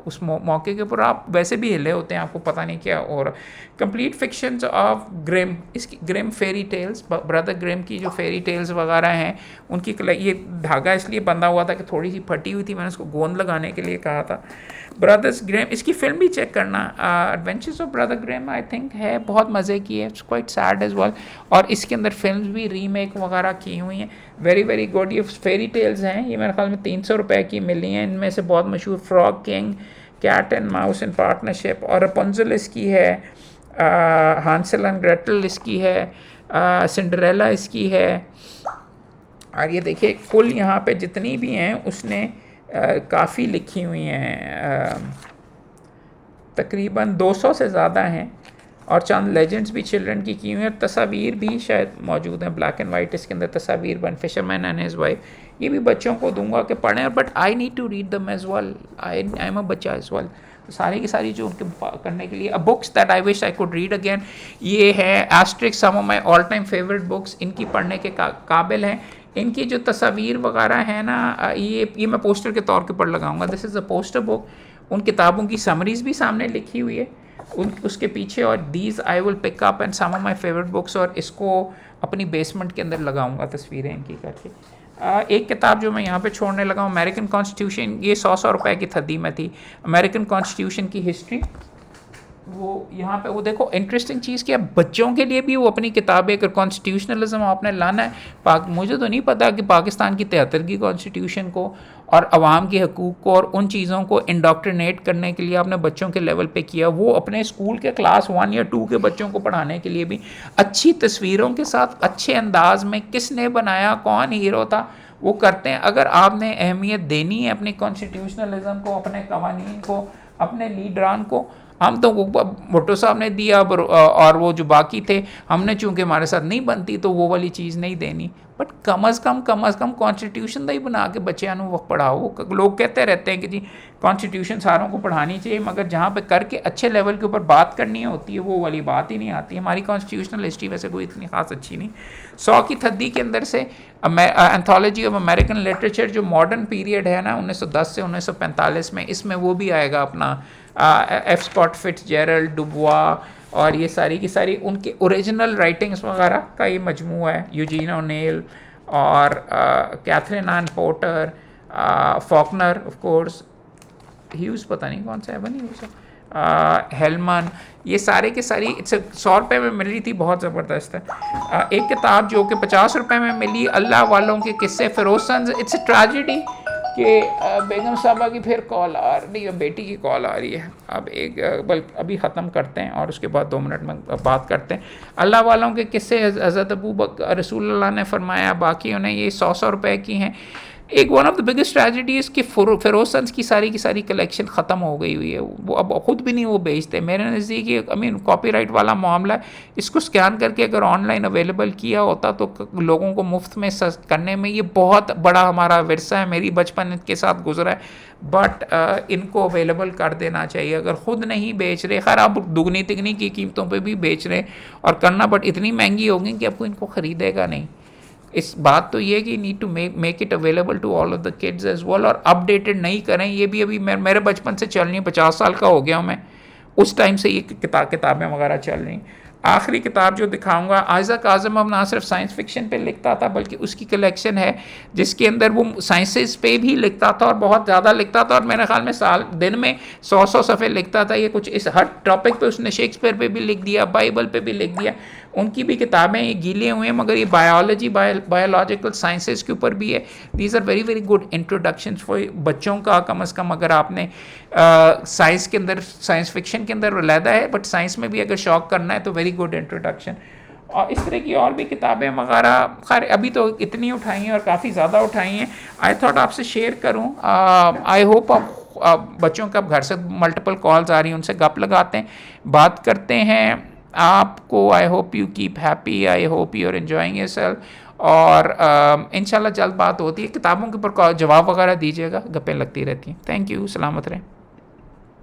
उस मौके के ऊपर आप वैसे भी हिले होते हैं, आपको पता नहीं क्या। और कंप्लीट फिक्शंस ऑफ ग्रिम, इसकी Grimm fairy tales, brother Grimm की जो फेरी टेल्स वगैरह हैं उनकी, ये धागा इसलिए बंधा हुआ था कि थोड़ी सी फटी हुई थी, मैंने उसको गोंद लगाने के लिए कहा था। ब्रदर्स ग्रिम, इसकी फिल्म भी चेक करना, adventures of brother Grimm, I think है, बहुत मज़े की है, it's quite sad as well. और इसके अंदर फिल्म्स भी रीमेक वगैरह की हुई हैं, वेरी वेरी गुड। ये फेरी टेल्स हैं, ये मेरे ख्याल में 300 रुपये की मिली हैं। इनमें से बहुत मशहूर frog king, cat and mouse in partnership, और रपुंजल इसकी है, हांसेल एंड ग्रेटल इसकी है, सिंड्रेला इसकी है। और ये देखिए कुल यहाँ पे जितनी भी हैं उसने काफ़ी लिखी हुई हैं, तकरीबन 200 से ज़्यादा हैं। और चंद लेजेंड्स भी चिल्ड्रन की हुई हैं, तस्वीर भी शायद मौजूद हैं ब्लैक एंड वाइट इसके अंदर, तस्वीर one fisherman and his wife, ये भी बच्चों को दूंगा कि पढ़ें, but I need to read them as well, I am a बच्चा एज वेल। सारी की सारी जो उनके करने के लिए books that I wish I could read again, ये है Asterix, some of my all time favourite books, इनकी पढ़ने के काबिल हैं। इनकी जो तस्वीर वगैरह है ना, ये मैं पोस्टर के तौर के ऊपर लगाऊंगा, this is a poster book. उन किताबों की समरीज भी सामने लिखी हुई है उसके पीछे, और these I will pick up and some of my favourite books, और इसको अपनी बेसमेंट के अंदर लगाऊंगा तस्वीरें इनकी करके। एक किताब जो मैं यहाँ पे छोड़ने लगा हूँ, अमेरिकन कॉन्स्टिट्यूशन, ये 100 रुपए की थदी में थी, अमेरिकन कॉन्स्टिट्यूशन की हिस्ट्री। वो यहाँ पे वो देखो इंटरेस्टिंग चीज़ क्या, बच्चों के लिए भी वो अपनी किताबें, अगर कॉन्स्टिट्यूशनलिज्म आपने लाना है, मुझे तो नहीं पता कि पाकिस्तान की 73वीं कॉन्स्टिट्यूशन को और अवाम के हकूक़ को और उन चीज़ों को इंडोक्ट्रिनेट करने के लिए आपने बच्चों के लेवल पे किया, वो अपने स्कूल के क्लास 1 या 2 के बच्चों को पढ़ाने के लिए भी अच्छी तस्वीरों के साथ अच्छे अंदाज में किसने बनाया, कौन हीरो था, वो करते हैं। अगर आपने अहमियत देनी है अपनी कॉन्स्टिट्यूशनलिज्म को, अपने कवानीन को, अपने लीडरान को, हम तो भुट्टो साहब ने दिया, और वो जो बाकी थे हमने चूंकि हमारे साथ नहीं बनती तो वो वाली चीज़ नहीं देनी, बट कम अज़ कम कॉन्स्टिट्यूशन का ही बना के बच्चों को वक्त पढ़ाओ। लोग कहते रहते हैं कि जी कॉन्स्टिट्यूशन सारों को पढ़ानी चाहिए, मगर जहाँ पे करके अच्छे लेवल के ऊपर बात करनी होती है वो वाली बात ही नहीं आती। हमारी कॉन्स्टिट्यूशनल हिस्ट्री वैसे कोई इतनी खास अच्छी नहीं। 100 की थद्दी के अंदर से एंथोलॉजी ऑफ अमेरिकन लिटरेचर जो मॉडर्न पीरियड है ना 1910 से 1945 में, इसमें वो भी आएगा अपना एफ स्कॉट फिट्जजेरल्ड, डुबुआ, और ये सारी की सारी उनके ओरिजिनल राइटिंग्स वगैरह का ये मजमू है, यूजीन ओनेल और Katherine Anne Porter, Faulkner of course, Hughes पता नहीं कौन सा है, बनी हेलमन, ये सारे के सारी 100 रुपये में मिल रही थी, बहुत ज़बरदस्त है। एक किताब जो कि 50 रुपये में मिली, अल्लाह वालों के किस्से, Feroz sons, it's a tragedy कि बेगम साहबा की फिर कॉल आ रही है, बेटी की कॉल आ रही है, अब बल्कि अभी ख़त्म करते हैं और उसके बाद 2 मिनट में बात करते हैं। अल्लाह वालों के किस्से हज़रत अबू बकर रसूलुल्लाह ने फरमाया, बाकी उन्हें ये 100 रुपए की हैं। एक one of the biggest tragedies कि फिरोज सन्स की सारी कलेक्शन ख़त्म हो गई हुई है, वो अब ख़ुद भी नहीं वो बेचते। मेरे नज़दीक ये कॉपीराइट वाला मामला है, इसको स्कैन करके अगर ऑनलाइन अवेलेबल किया होता तो लोगों को मुफ्त में करने में, ये बहुत बड़ा हमारा विरसा है, मेरी बचपन के साथ गुजरा है, बट इनको अवेलेबल कर देना चाहिए। अगर ख़ुद नहीं बेच रहे, खैर आप दुगनी तिगनी की कीमतों पर भी बेच रहे और करना, बट इतनी महंगी होगी कि आपको इनको ख़रीदेगा नहीं। इस बात तो ये कि need to make it available to all of the kids as well, और अपडेटेड नहीं करें। ये भी अभी मेरे बचपन से चल रही है, 50 साल का हो गया हूँ मैं, उस टाइम से ये किताबें वगैरह चल रही। आखिरी किताब जो दिखाऊंगा, आइज़ैक आज़िमव ना सिर्फ साइंस फिक्शन पे लिखता था बल्कि उसकी कलेक्शन है जिसके अंदर वो साइंसेस पे भी लिखता था और बहुत ज़्यादा लिखता था, और मेरे ख्याल में दिन में 100 सफ़े लिखता था। ये कुछ इस हर टॉपिक पे उसने शेक्सपियर पे भी लिख दिया, बाइबल पे भी लिख दिया, उनकी भी किताबें ये गीले हुए हैं, मगर ये बायोलॉजी बायोलॉजिकल साइंसेस के ऊपर भी है। These are very very good introduction for बच्चों का, कम अज़ कम अगर आपने साइंस के अंदर, साइंस फिक्शन के अंदर अलहदा है, बट साइंस में भी अगर शौक करना है तो वेरी गुड इंट्रोडक्शन। और इस तरह की और भी किताबें वगैरह, खैर अभी तो इतनी उठाई हैं और काफ़ी ज़्यादा उठाई हैं, आई थॉट आपसे शेयर करूं। आई होप आप बच्चों का घर से मल्टीपल कॉल्स आ रही हैं, उनसे गप लगाते हैं, बात करते हैं। आपको I hope you keep happy, I hope you are enjoying yourself, और इंशाल्लाह जल्द बात होती है। किताबों के ऊपर जवाब वगैरह दीजिएगा, गप्पें लगती रहती हैं। थैंक यू, सलामत रहें।